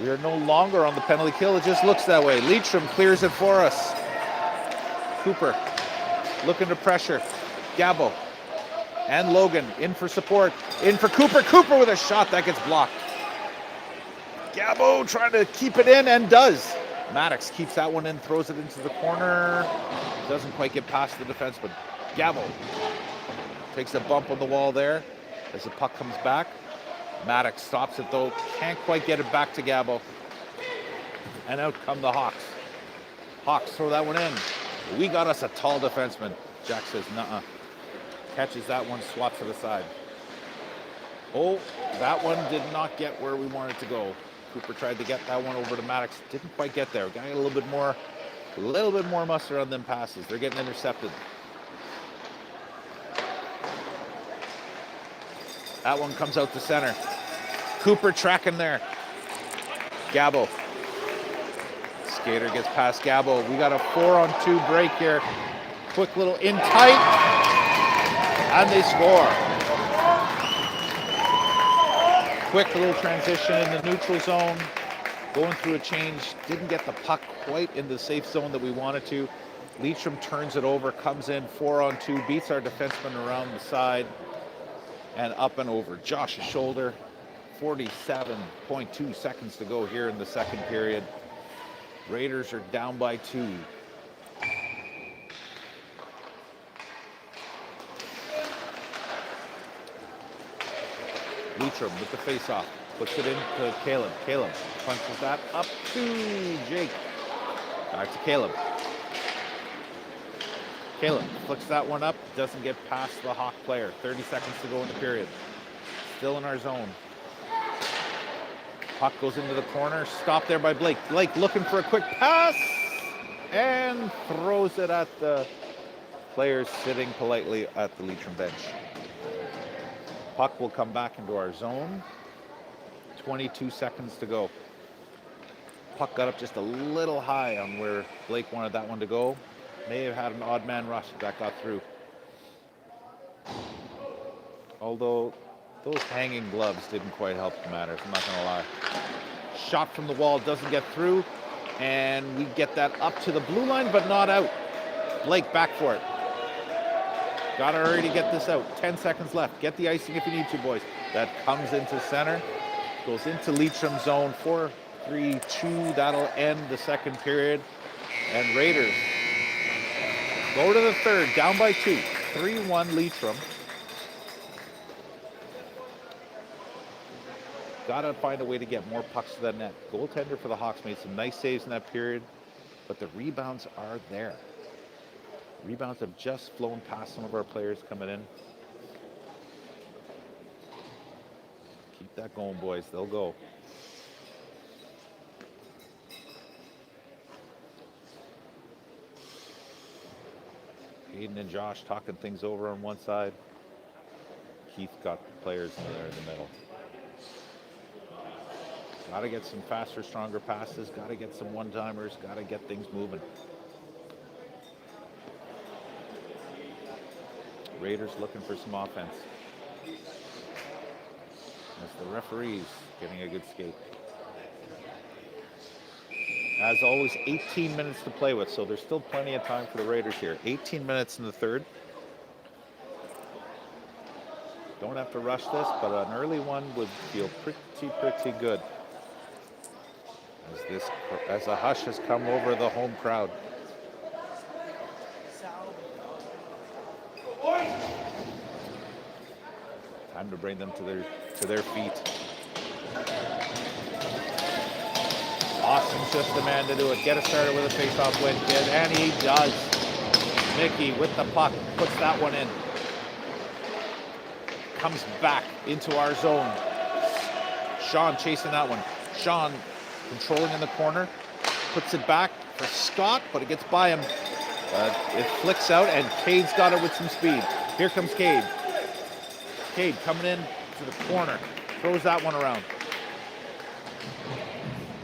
We are no longer on the penalty kill. It just looks that way. Leitrim clears it for us. Cooper looking to pressure. Gabo and Logan in for support. In for Cooper. Cooper with a shot that gets blocked. Gabo trying to keep it in and does. Maddox keeps that one in, throws it into the corner. Doesn't quite get past the defenseman. Gabo takes a bump on the wall there as the puck comes back. Maddox stops it though, can't quite get it back to Gabo. And out come the Hawks. Hawks throw that one in. We got us a tall defenseman. Jack says, nuh-uh. Catches that one, swats it aside. Oh, that one did not get where we wanted to go. Cooper tried to get that one over to Maddox. Didn't quite get there. Got a little bit more mustard on them passes. They're getting intercepted. That one comes out to center. Cooper tracking there. Gabo. Skater gets past Gabo. We got a 4-on-2 break here. Quick little in tight. And they score. Quick little transition in the neutral zone. Going through a change. Didn't get the puck quite in the safe zone that we wanted to. Leitrim turns it over, comes in 4-on-2, beats our defenseman around the side. And up and over Josh's shoulder. 47.2 seconds to go here in the second period. Raiders are down by 2. Leitrim with the face-off. Puts it into Caleb. Caleb punches that up to Jake. Back to Caleb. Caleb flicks that one up, doesn't get past the Hawk player. 30 seconds to go in the period. Still in our zone. Puck goes into the corner, stopped there by Blake. Blake looking for a quick pass and throws it at the players sitting politely at the Leitrim bench. Puck will come back into our zone. 22 seconds to go. Puck got up just a little high on where Blake wanted that one to go. May have had an odd man rush that got through. Although those hanging gloves didn't quite help matters, I'm not gonna lie. Shot from the wall, doesn't get through, and we get that up to the blue line, but not out. Blake back for it. Gotta hurry to get this out. 10 seconds left. Get the icing if you need to, boys. That comes into center, goes into Leitrim zone. 4-3-2, that'll end the second period. And Raiders go to the third, down by 2. 3-1 Leitrim. Gotta find a way to get more pucks to that net. Goaltender for the Hawks made some nice saves in that period, but the rebounds are there. Rebounds have just flown past some of our players coming in. Keep that going, boys. They'll go. Hayden and Josh talking things over on one side. Keith got the players in there in the middle. Got to get some faster, stronger passes. Got to get some one-timers. Got to get things moving. Raiders looking for some offense. As the referees getting a good skate. As always, 18 minutes to play with, so there's still plenty of time for the Raiders here. 18 minutes in the third. Don't have to rush this, but an early one would feel pretty good. As a hush has come over the home crowd. Time to bring them to their feet. Austin's just the man to do it. Get it started with a face-off win, kid, and he does. Mickey with the puck puts that one in. Comes back into our zone. Sean chasing that one. Sean controlling in the corner, puts it back for Scott, but it gets by him. It flicks out, and Cade's got it with some speed. Here comes Cade. Cade coming in to the corner, throws that one around.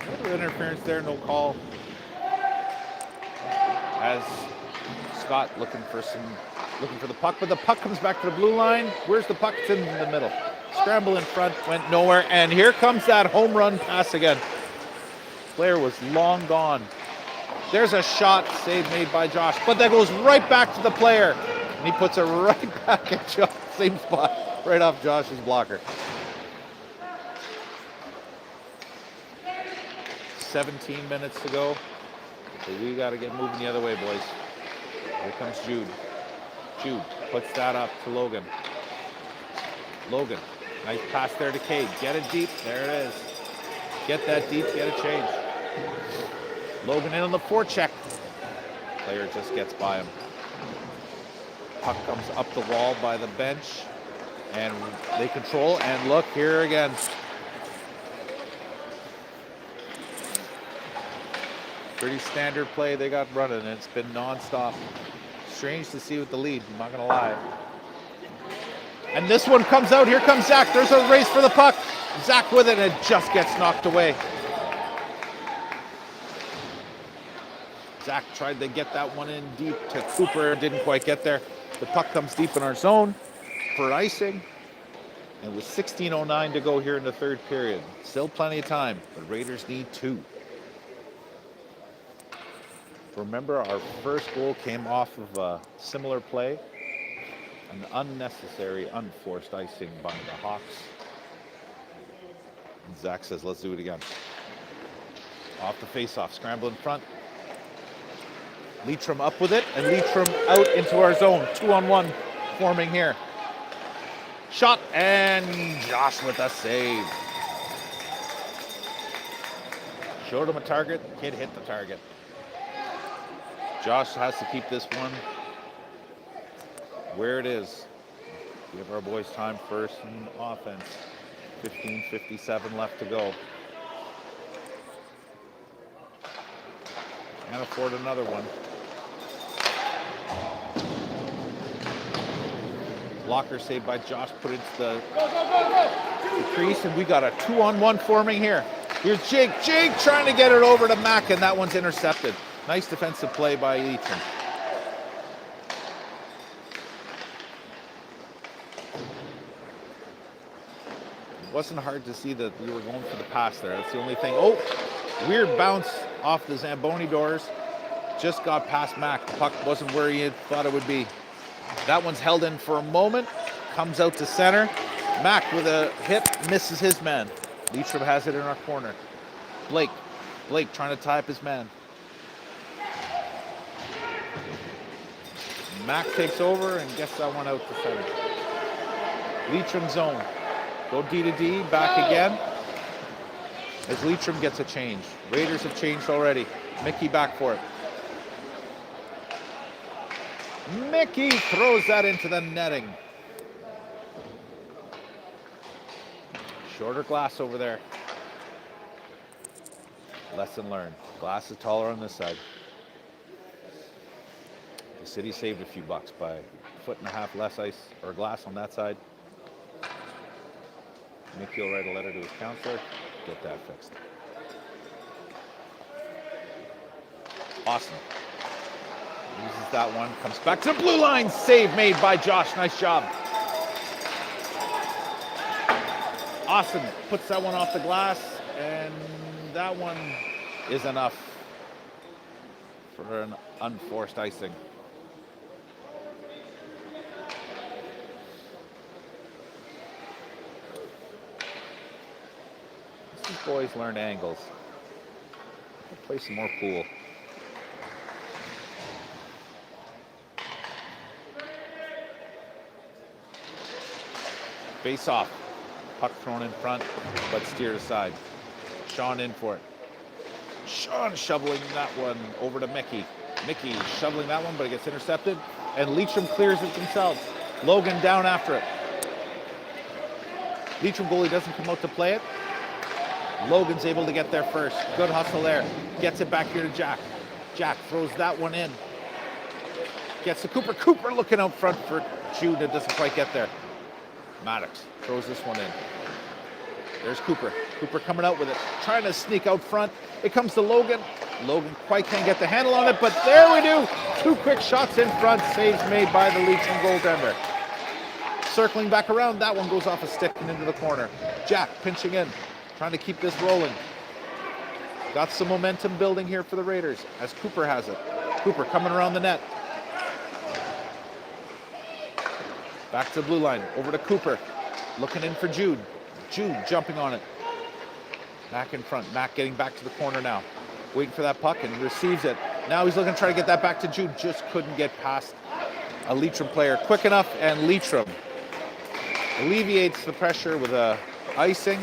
A little interference there, no call. As Scott looking for the puck, but the puck comes back to the blue line. Where's the puck? It's in the middle. Scramble in front, went nowhere, and here comes that home run pass again. Player was long gone. There's a shot save made by Josh, but that goes right back to the player, and he puts it right back at Josh, same spot, right off Josh's blocker. 17 minutes to go. So we got to get moving the other way, boys. Here comes Jude. Jude puts that up to Logan. Logan, nice pass there to Cade. Get it deep. There it is. Get that deep, get a change. Logan in on the forecheck. Player just gets by him. Puck comes up the wall by the bench, and they control, and look here again. Pretty standard play they got running, and it's been non-stop. Strange to see with the lead, I'm not gonna lie. And this one comes out, here comes Zach. There's a race for the puck. Zach with it, and it just gets knocked away. Zach tried to get that one in deep to Cooper, didn't quite get there. The puck comes deep in our zone for icing. And with 16:09 to go here in the third period. Still plenty of time, but Raiders need 2. Remember, our first goal came off of a similar play. An unnecessary, unforced icing by the Hawks. And Zach says, let's do it again. Off the face-off, scramble in front. Leitrim up with it, and Leitrim out into our zone. 2-on-1 forming here. Shot, and Josh with a save. Showed him a target, kid hit the target. Josh has to keep this one where it is. Give our boys time first in offense. 15:57 left to go. Can't afford another one. Blocker saved by Josh, put it to the crease, and we got a 2-on-1 forming here. Here's Jake. Jake trying to get it over to Mack, and that one's intercepted. Nice defensive play by Leitrim. It wasn't hard to see that we were going for the pass there. That's the only thing. Oh, weird bounce off the Zamboni doors. Just got past Mack. The puck wasn't where he had thought it would be. That one's held in for a moment. Comes out to center. Mack with a hit, misses his man. Leitrim has it in our corner. Blake trying to tie up his man. Mack takes over and gets that one out to center. Leitrim zone. Go D to D, back again. As Leitrim gets a change. Raiders have changed already. Mickey back for it. Mickey throws that into the netting. Shorter glass over there. Lesson learned. Glass is taller on this side. The city saved a few bucks by a 1.5 foot less ice or glass on that side. Mickey will write a letter to his counselor, get that fixed. Awesome. Uses that one, comes back to the blue line. Save made by Josh. Nice job. Awesome. Puts that one off the glass, and that one is enough for an unforced icing. These boys learn angles. Play some more pool. Face off. Puck thrown in front, but steered aside. Sean in for it. Sean shoveling that one over to Mickey. Mickey shoveling that one, but it gets intercepted. And Leitrim clears it themselves. Logan down after it. Leitrim goalie doesn't come out to play it. Logan's able to get there first. Good hustle there. Gets it back here to Jack. Jack throws that one in. Gets to Cooper. Cooper looking out front for Jude that doesn't quite get there. Maddox throws this one in. There's Cooper. Cooper coming out with it. Trying to sneak out front. It comes to Logan. Logan quite can't get the handle on it, but there we do. 2 quick shots in front. Saves made by the Leitrim goaltender. Circling back around. That one goes off a stick and into the corner. Jack pinching in. Trying to keep this rolling. Got some momentum building here for the Raiders as Cooper has it. Cooper coming around the net. Back to the blue line. Over to Cooper. Looking in for Jude. Jude jumping on it. Mac in front. Mac getting back to the corner now. Waiting for that puck and receives it. Now he's looking to try to get that back to Jude. Just couldn't get past a Leitrim player quick enough, and Leitrim alleviates the pressure with a icing.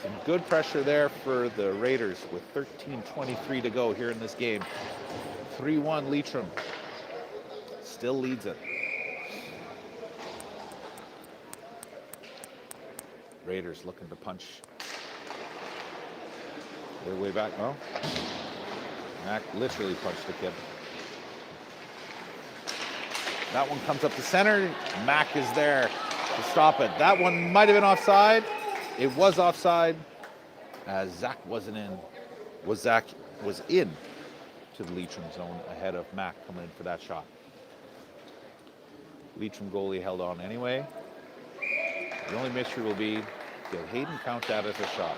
Some good pressure there for the Raiders with 13:23 to go here in this game. 3-1 Leitrim. Still leads it. Raiders looking to punch their way back. No. Mac literally punched the kid. That one comes up the center. Mac is there to stop it. That one might have been offside. It was offside as Zach wasn't in. Zach was in to the Leitrim zone ahead of Mac coming in for that shot. Leitrim goalie held on anyway. The only mystery will be, did Hayden count that as a shot?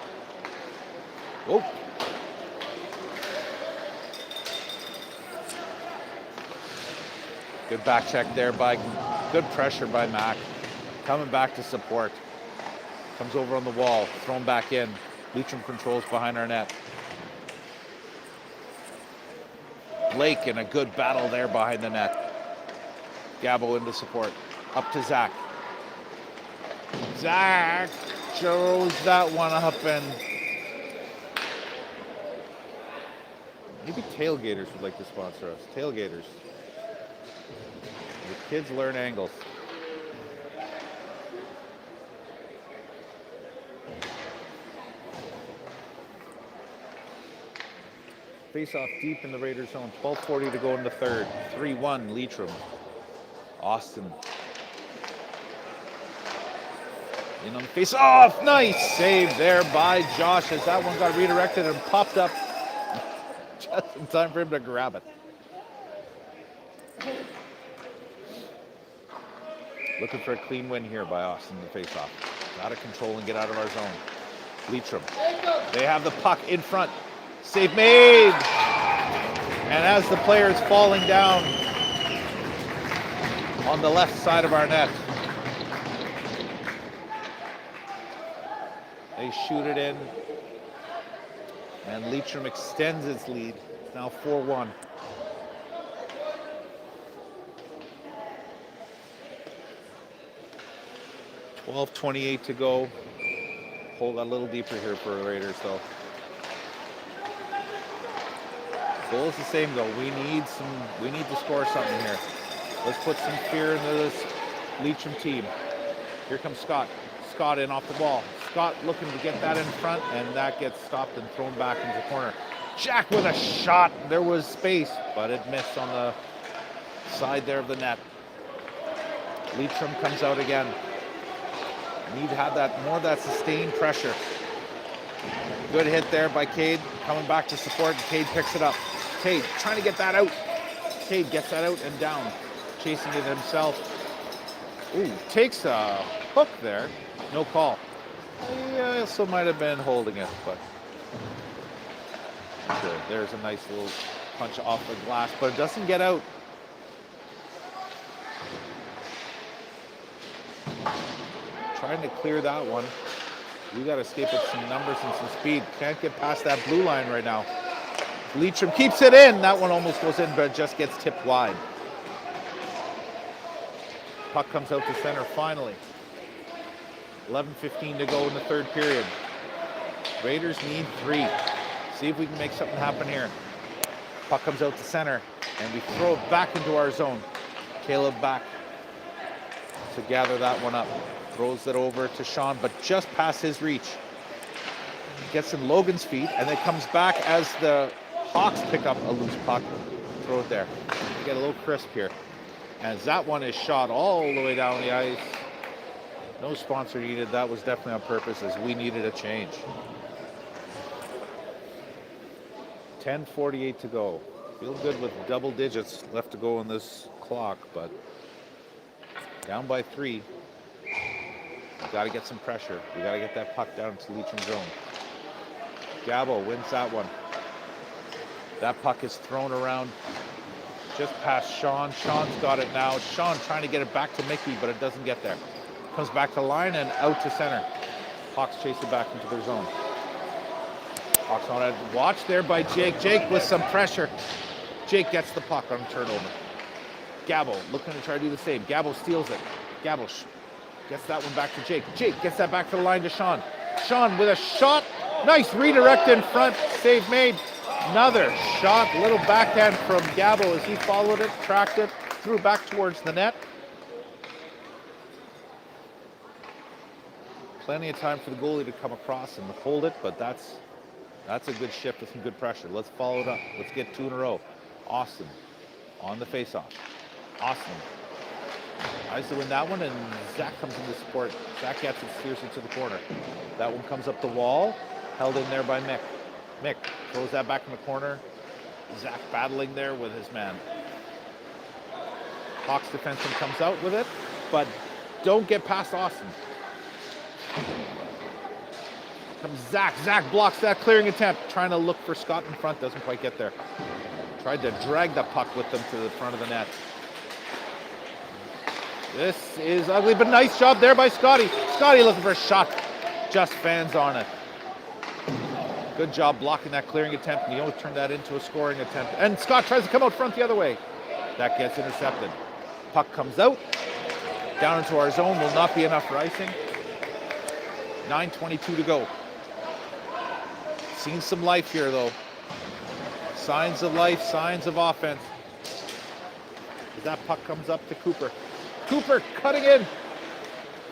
Oh. Good back check there good pressure by Mac. Coming back to support. Comes over on the wall, thrown back in. Leitrim controls behind our net. Blake in a good battle there behind the net. Gabo into support. Up to Zach. Zach shows that one up, and maybe Tailgaters would like to sponsor us. Tailgaters. The kids learn angles. Face off deep in the Raiders zone. 12:40 to go in the third. 3-1 Leitrim. Austin. In on the face off. Nice save there by Josh as that one got redirected and popped up just in time for him to grab it. Looking for a clean win here by Austin in the face off. Out of control and get out of our zone. Leitrim. They have the puck in front. Save made. And as the player is falling down on the left side of our net, they shoot it in. And Leitrim extends its lead. It's now 4-1. $12:28 to go. Hold that a little deeper here for the Raiders, though. Goal is the same, though. We need to score something here. Let's put some fear into this Leitrim team. Here comes Scott. Scott in off the ball. Scott looking to get that in front, and that gets stopped and thrown back into the corner. Jack with a shot. There was space, but it missed on the side there of the net. Leitrim comes out again. Need to have more of that sustained pressure. Good hit there by Cade. Coming back to support, and Cade picks it up. Cade trying to get that out. Cade gets that out and down. Chasing it himself. Ooh, takes a hook there. No call. He also might have been holding it, but good. There's a nice little punch off the glass, but it doesn't get out. Trying to clear that one. We got to escape with some numbers and some speed. Can't get past that blue line right now. Leitrim keeps it in. That one almost goes in, but just gets tipped wide. Puck comes out to center finally. 11:15 to go in the third period. Raiders need 3. See if we can make something happen here. Puck comes out to center, and we throw it back into our zone. Caleb back to gather that one up. Throws it over to Sean, but just past his reach. Gets in Logan's feet, and then comes back as the Hawks pick up a loose puck. Throw it there. We get a little crisp here. As that one is shot all the way down the ice. No sponsor needed. That was definitely on purpose, as we needed a change. 10:48 to go. Feel good with double digits left to go on this clock, but down by 3. We got to get some pressure. We got to get that puck down to Leitrim zone. Gabo wins that one. That puck is thrown around just past Sean. Sean's got it now. Sean trying to get it back to Mickey, but it doesn't get there. Comes back to line and out to center. Hawks chase it back into their zone. Hawks on it. Watch there by Jake. Jake with some pressure. Jake gets the puck on a turnover. Gabo looking to try to do the same. Gabo steals it. Gabo gets that one back to Jake. Jake gets that back to the line to Sean. Sean with a shot. Nice redirect in front. Save made. Another shot. Little backhand from Gabo as he followed it, tracked it, threw it back towards the net. Plenty of time for the goalie to come across and hold it, but that's a good shift with some good pressure. Let's follow it up. Let's get 2 in a row. Austin on the faceoff. Austin tries to win that one, and Zach comes in to support. Zach gets it, steers it to the corner. That one comes up the wall, held in there by Mick. Mick throws that back in the corner. Zach battling there with his man. Hawks defenseman comes out with it, but don't get past Austin. Comes Zach. Zach blocks that clearing attempt, trying to look for Scott in front, doesn't quite get there. Tried to drag the puck with them to the front of the net. This is ugly, but nice job there by Scotty. Scotty looking for a shot, just fans on it. Good job blocking that clearing attempt, and he almost turned that into a scoring attempt. And Scott tries to come out front the other way. That gets intercepted. Puck comes out, down into our zone, will not be enough for icing. 9:22 to go. Seen some life here, though. Signs of life, signs of offense. As that puck comes up to Cooper. Cooper cutting in.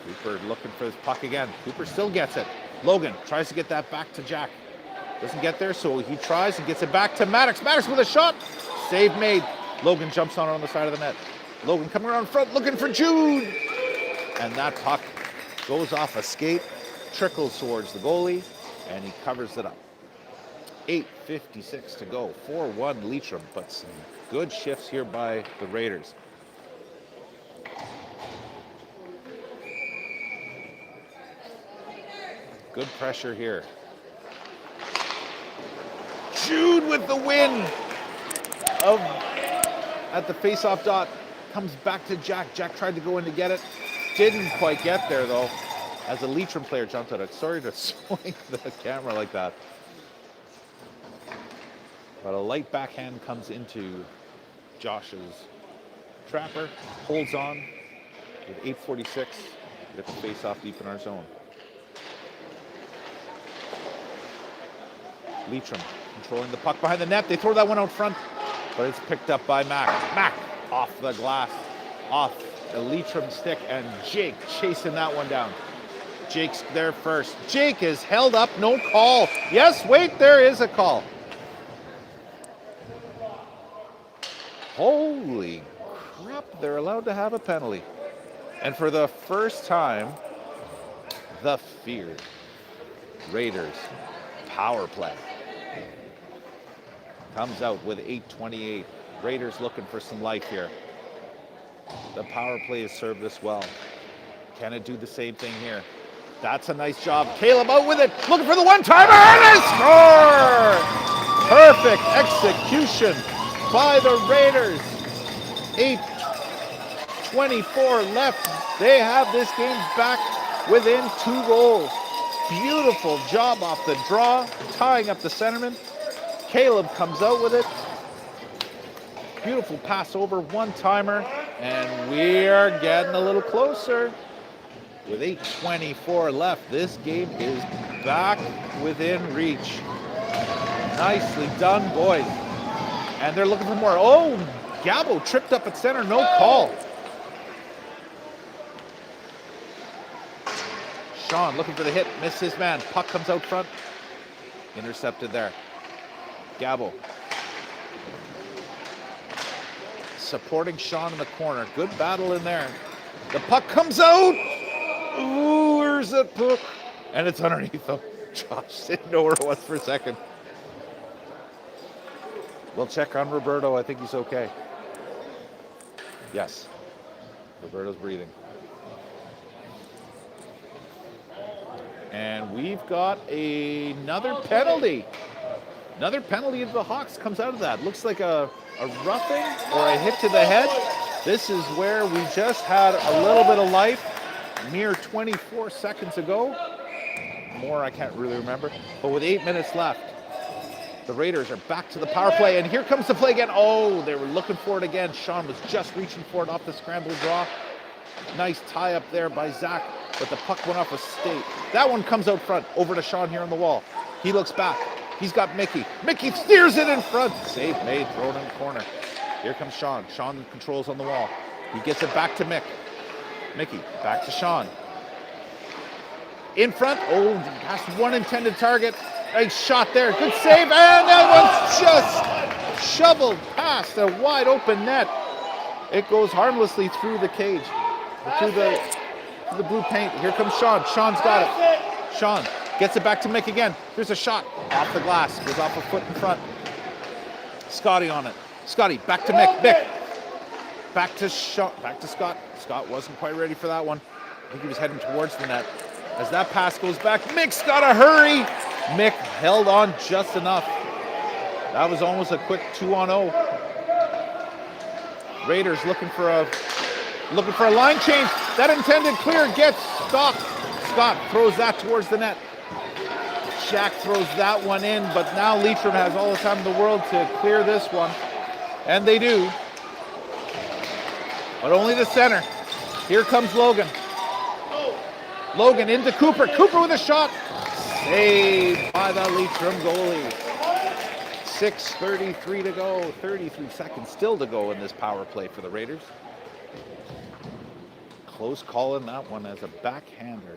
Cooper looking for his puck again. Cooper still gets it. Logan tries to get that back to Jack. Doesn't get there, so he tries and gets it back to Maddox. Maddox with a shot. Save made. Logan jumps on it on the side of the net. Logan coming around front looking for Jude. And that puck goes off a skate, trickles towards the goalie, and he covers it up. 8:56 to go. 4-1 Leitrim, but some good shifts here by the Raiders. Good pressure here. Jude with the win at the face-off dot. Comes back to Jack. Jack tried to go in to get it. Didn't quite get there, though, as a Leitrim player jumped at it. Sorry to swing the camera like that. But a light backhand comes into Josh's trapper. Holds on with 8:46. Get the face-off deep in our zone. Leitrim controlling the puck behind the net. They throw that one out front, but it's picked up by Mac. Mac off the glass, off the Leitrim stick, and Jake chasing that one down. Jake's there first. Jake is held up, no call. Yes, wait, there is a call. Holy crap, they're allowed to have a penalty. And for the first time, the feared Raiders power play comes out with 8:28. Raiders looking for some life here. The power play has served us well. Can it do the same thing here? That's a nice job. Caleb out with it, looking for the one-timer, and they score! Perfect execution by the Raiders. 8:24 left. They have this game back within 2 goals. Beautiful job off the draw, tying up the centerman. Caleb comes out with it. Beautiful pass over, one-timer, and we are getting a little closer. With 8:24 left, this game is back within reach. Nicely done, boys. And they're looking for more. Oh, Gabo tripped up at center, no call. Sean looking for the hit, missed his man. Puck comes out front, intercepted there. Gabo supporting Sean in the corner. Good battle in there. The puck comes out. Ooh, where's that puck? And it's underneath him. Josh didn't know where it was for a second. We'll check on Roberto. I think he's okay. Yes. Roberto's breathing. And we've got another penalty. Another penalty of the Hawks comes out of that. Looks like a roughing or a hit to the head. This is where we just had a little bit of life. Mere 24 seconds ago. More I can't really remember. But with 8 minutes left, the Raiders are back to the power play. And here comes the play again. Oh, they were looking for it again. Sean was just reaching for it off the scramble draw. Nice tie up there by Zach. But the puck went off a skate. That one comes out front. Over to Sean here on the wall. He looks back. He's got Mickey. Mickey steers it in front. Save made. Throw it in the corner. Here comes Sean. Sean controls on the wall. He gets it back to Mick. Mickey, back to Sean. In front. Oh, past one intended target. Nice shot there. Good save. And that one's just shoveled past a wide open net. It goes harmlessly through the cage. Through the blue paint. Here comes Sean. Sean's got it. Sean gets it back to Mick again. Here's a shot off the glass. Goes off a foot in front. Scotty on it. Scotty back to Mick. Mick back to Sean. Back to Scott. Scott wasn't quite ready for that one. I think he was heading towards the net. As that pass goes back, Mick's got to hurry. Mick held on just enough. That was almost a quick 2-on-0. Raiders looking for a line change. That intended clear gets stopped. Scott throws that towards the net. Jack throws that one in, but now Leitrim has all the time in the world to clear this one. And they do. But only the center. Here comes Logan. Logan into Cooper. Cooper with a shot. Saved by the Leitrim goalie. 6:33 to go. 33 seconds still to go in this power play for the Raiders. Close call in that one as a backhander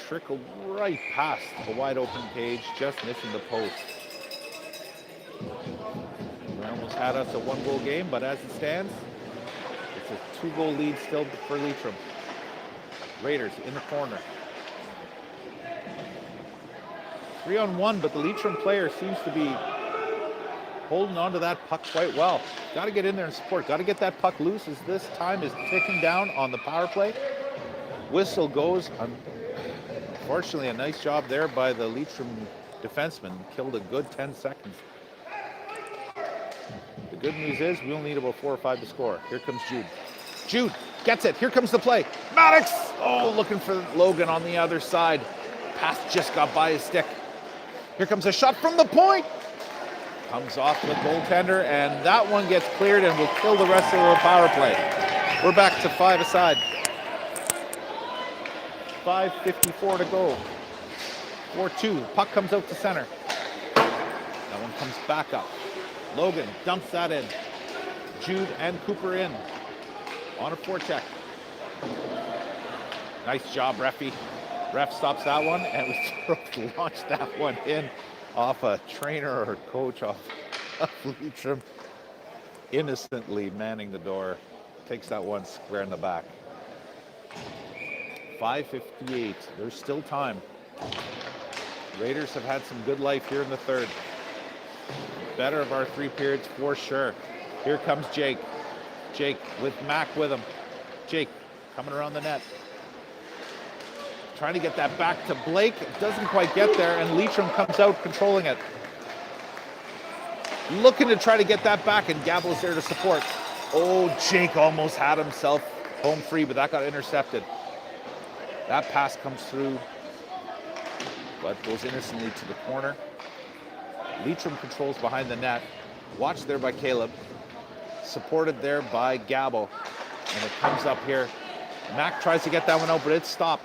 trickled right past the wide open cage, just missing the post. We almost had us a 1-goal game, but as it stands, it's a 2-goal lead still for Leitrim. Raiders in the corner. 3-on-1, but the Leitrim player seems to be holding on to that puck quite well. Got to get in there and support. Got to get that puck loose as this time is ticking down on the power play. Whistle goes. Unfortunately, a nice job there by the Leitrim defenseman. Killed a good 10 seconds. The good news is we only need about 4 or 5 to score. Here comes Jude. Jude gets it. Here comes the play. Maddox! Oh, looking for Logan on the other side. Pass just got by his stick. Here comes a shot from the point. Comes off the goaltender, and that one gets cleared and will kill the rest of the power play. We're back to 5 aside. 5:54 to go. 4-2. Puck comes out to center. That one comes back up. Logan dumps that in. Jude and Cooper in. On a forecheck. Nice job, Reffy. Ref stops that one, and we launch that one in off a trainer or coach off of Leitrim. Innocently manning the door. Takes that one square in the back. 5:58. There's still time. Raiders have had some good life here in the third. Better of our 3 periods for sure. Here comes Jake. Jake with Mac with him. Jake coming around the net. Trying to get that back to Blake. It doesn't quite get there, and Leitrim comes out controlling it. Looking to try to get that back, and Gabo's there to support. Oh, Jake almost had himself home free, but that got intercepted. That pass comes through but goes innocently to the corner. Leitrim controls behind the net. Watched there by Caleb. Supported there by Gabo. And it comes up here. Mac tries to get that one out, but it's stopped.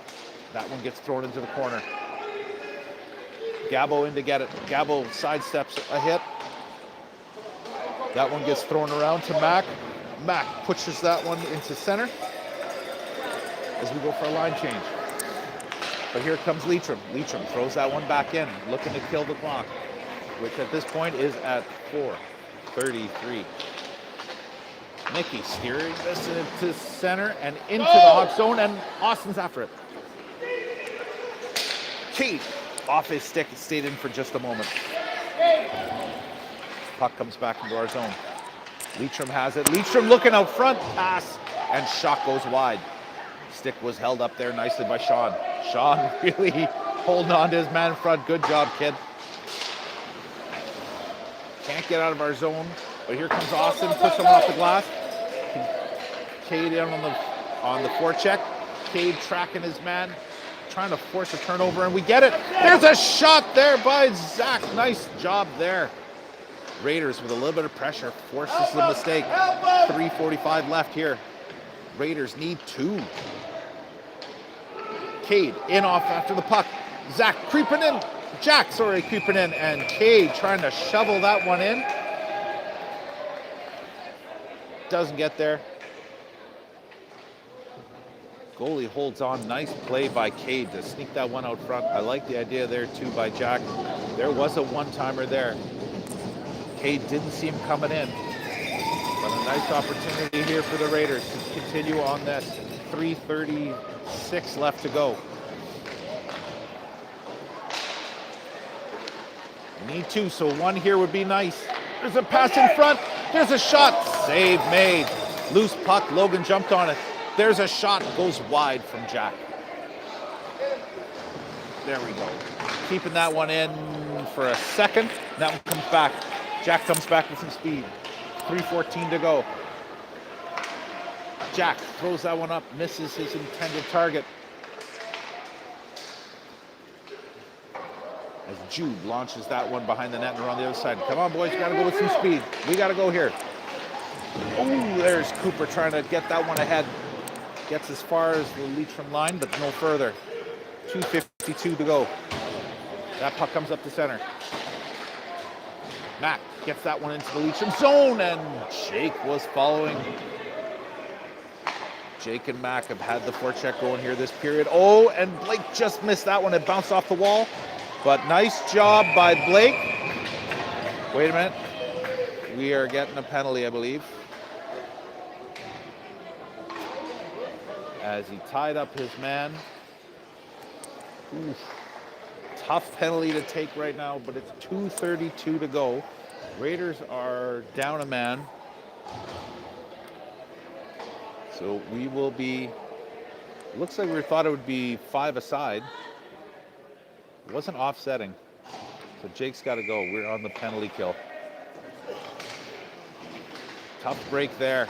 That one gets thrown into the corner. Gabo in to get it. Gabo sidesteps a hit. That one gets thrown around to Mac. Mac pushes that one into center as we go for a line change. But here comes Leitrim. Leitrim throws that one back in, looking to kill the clock, which at this point is at 4:33. Mickey steering this into center and into the Hawk zone, and Austin's after it. Keith off his stick, stayed in for just a moment. Puck comes back into our zone. Leitrim has it. Leitrim looking out front, pass, and shot goes wide. Stick was held up there nicely by Sean. Sean really holding on to his man in front. Good job, kid. Can't get out of our zone, but here comes Austin, puts him off the glass. Cade in on the forecheck. Cade tracking his man, trying to force a turnover, and we get it. There's a shot there by Zach. Nice job there. Raiders with a little bit of pressure forces the mistake. 3:45 left here. Raiders need 2. Cade in off after the puck. Zach creeping in. Jack, sorry, creeping in, and Cade trying to shovel that one in. Doesn't get there. Goalie holds on. Nice play by Cade to sneak that one out front. I like the idea there too by Jack. There was a one-timer there. Cade didn't see him coming in. But a nice opportunity here for the Raiders to continue on this. 3:36 left to go. Need 2, so 1 here would be nice. There's a pass in front. There's a shot. Save made. Loose puck. Logan jumped on it. There's a shot. Goes wide from Jack. There we go. Keeping that one in for a second. That one comes back. Jack comes back with some speed. 3:14 to go. Jack throws that one up. Misses his intended target. As Jude launches that one behind the net and around the other side. Come on, boys. Got to go with some speed. We got to go here. Oh, there's Cooper trying to get that one ahead. Gets as far as the Leitrim line, but no further. 2:52 to go. That puck comes up the center. Mac gets that one into the Leitrim zone, and Jake was following. Jake and Mac have had the forecheck going here this period. Oh, and Blake just missed that one. It bounced off the wall. But nice job by Blake. Wait a minute. We are getting a penalty, I believe. As he tied up his man. Oof. Tough penalty to take right now, but it's 2:32 to go. Raiders are down a man. So we will be, looks like we thought it would be 5 aside. It wasn't offsetting. So Jake's got to go. We're on the penalty kill. Tough break there.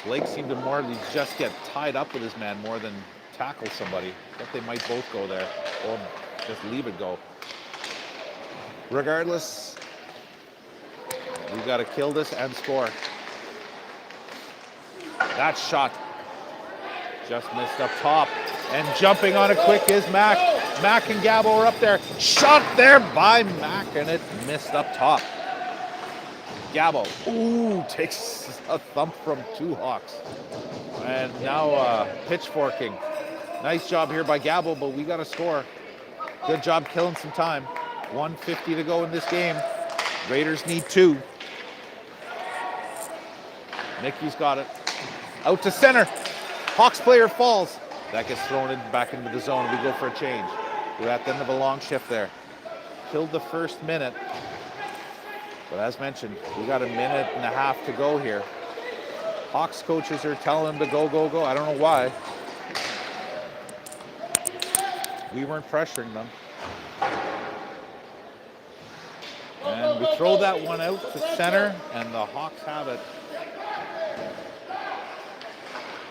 Blake seemed to more just get tied up with his man more than tackle somebody. I thought they might both go there or just leave it go. Regardless, we've got to kill this and score. That shot just missed up top. And jumping on it quick is Mac. Mac and Gabo are up there. Shot there by Mac, and it missed up top. Gabo, ooh, takes a thump from 2 Hawks. And now pitchforking. Nice job here by Gabo, but we got to score. Good job killing some time. 1:50 to go in this game. Raiders need 2. Mickey's got it. Out to center. Hawks player falls. That gets thrown back into the zone. We go for a change. We're at the end of a long shift there. Killed the first minute. But as mentioned, we got a minute and a half to go here. Hawks coaches are telling them to go, go, go. I don't know why. We weren't pressuring them. And we throw that one out to center, and the Hawks have it.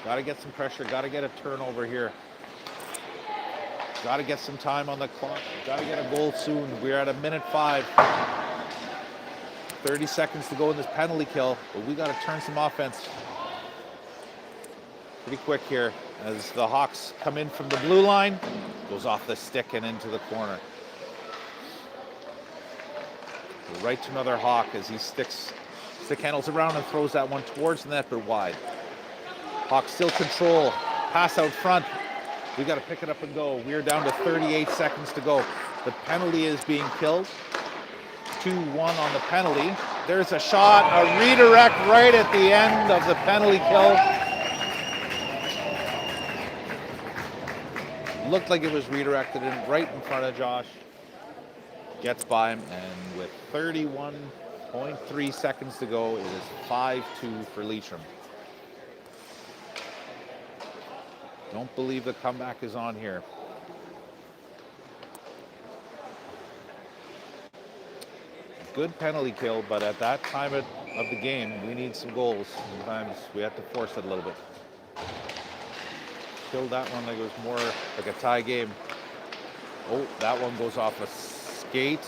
Got to get some pressure. Got to get a turnover here. Got to get some time on the clock. Got to get a goal soon. We're at a minute 5. 30 seconds to go in this penalty kill, but we got to turn some offense pretty quick here as the Hawks come in from the blue line. Goes off the stick and into the corner. Right to another Hawk as he stick handles around and throws that one towards the net, but wide. Hawks still control. Pass out front. We got to pick it up and go. We're down to 38 seconds to go. The penalty is being killed. 2-1 on the penalty. There's a shot, a redirect right at the end of the penalty kill. Looked like it was redirected right in front of Josh. Gets by him, and with 31.3 seconds to go, it is 5-2 for Leitrim. Don't believe the comeback is on here. Good penalty kill, but at that time of the game, we need some goals. Sometimes we have to force it a little bit. Killed that one like it was more like a tie game. Oh, that one goes off a skate.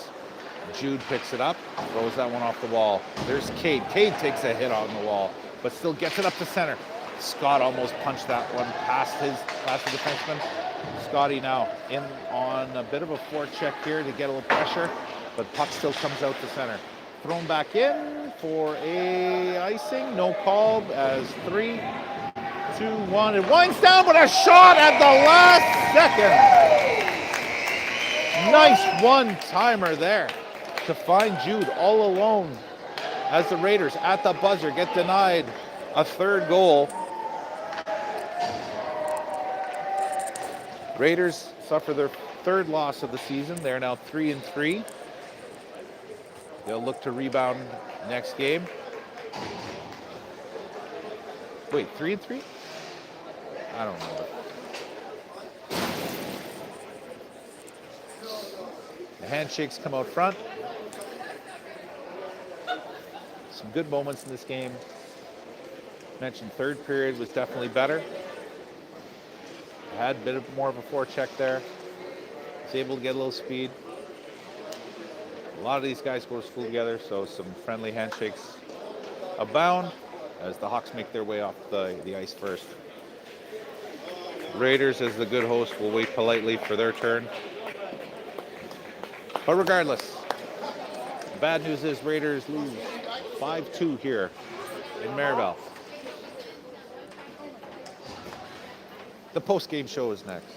Jude picks it up, throws that one off the wall. There's Cade. Cade takes a hit on the wall, but still gets it up to center. Scott almost punched that one past the defenseman. Scotty now in on a bit of a forecheck here to get a little pressure, but puck still comes out to center. Thrown back in for a icing, no call as 3, 2, 1. It winds down, but a shot at the last second. Nice one-timer there to find Jude all alone as the Raiders at the buzzer get denied a third goal. Raiders suffer their third loss of the season. They're now 3-3. They'll look to rebound next game. Wait, 3-3? I don't know. The handshakes come out front. Some good moments in this game. Mentioned third period was definitely better. Had a bit more of a forecheck there. Was able to get a little speed. A lot of these guys go to school together, so some friendly handshakes abound as the Hawks make their way off the ice first. Raiders, as the good host, will wait politely for their turn. But regardless, the bad news is Raiders lose 5-2 here in Maribel. The post-game show is next.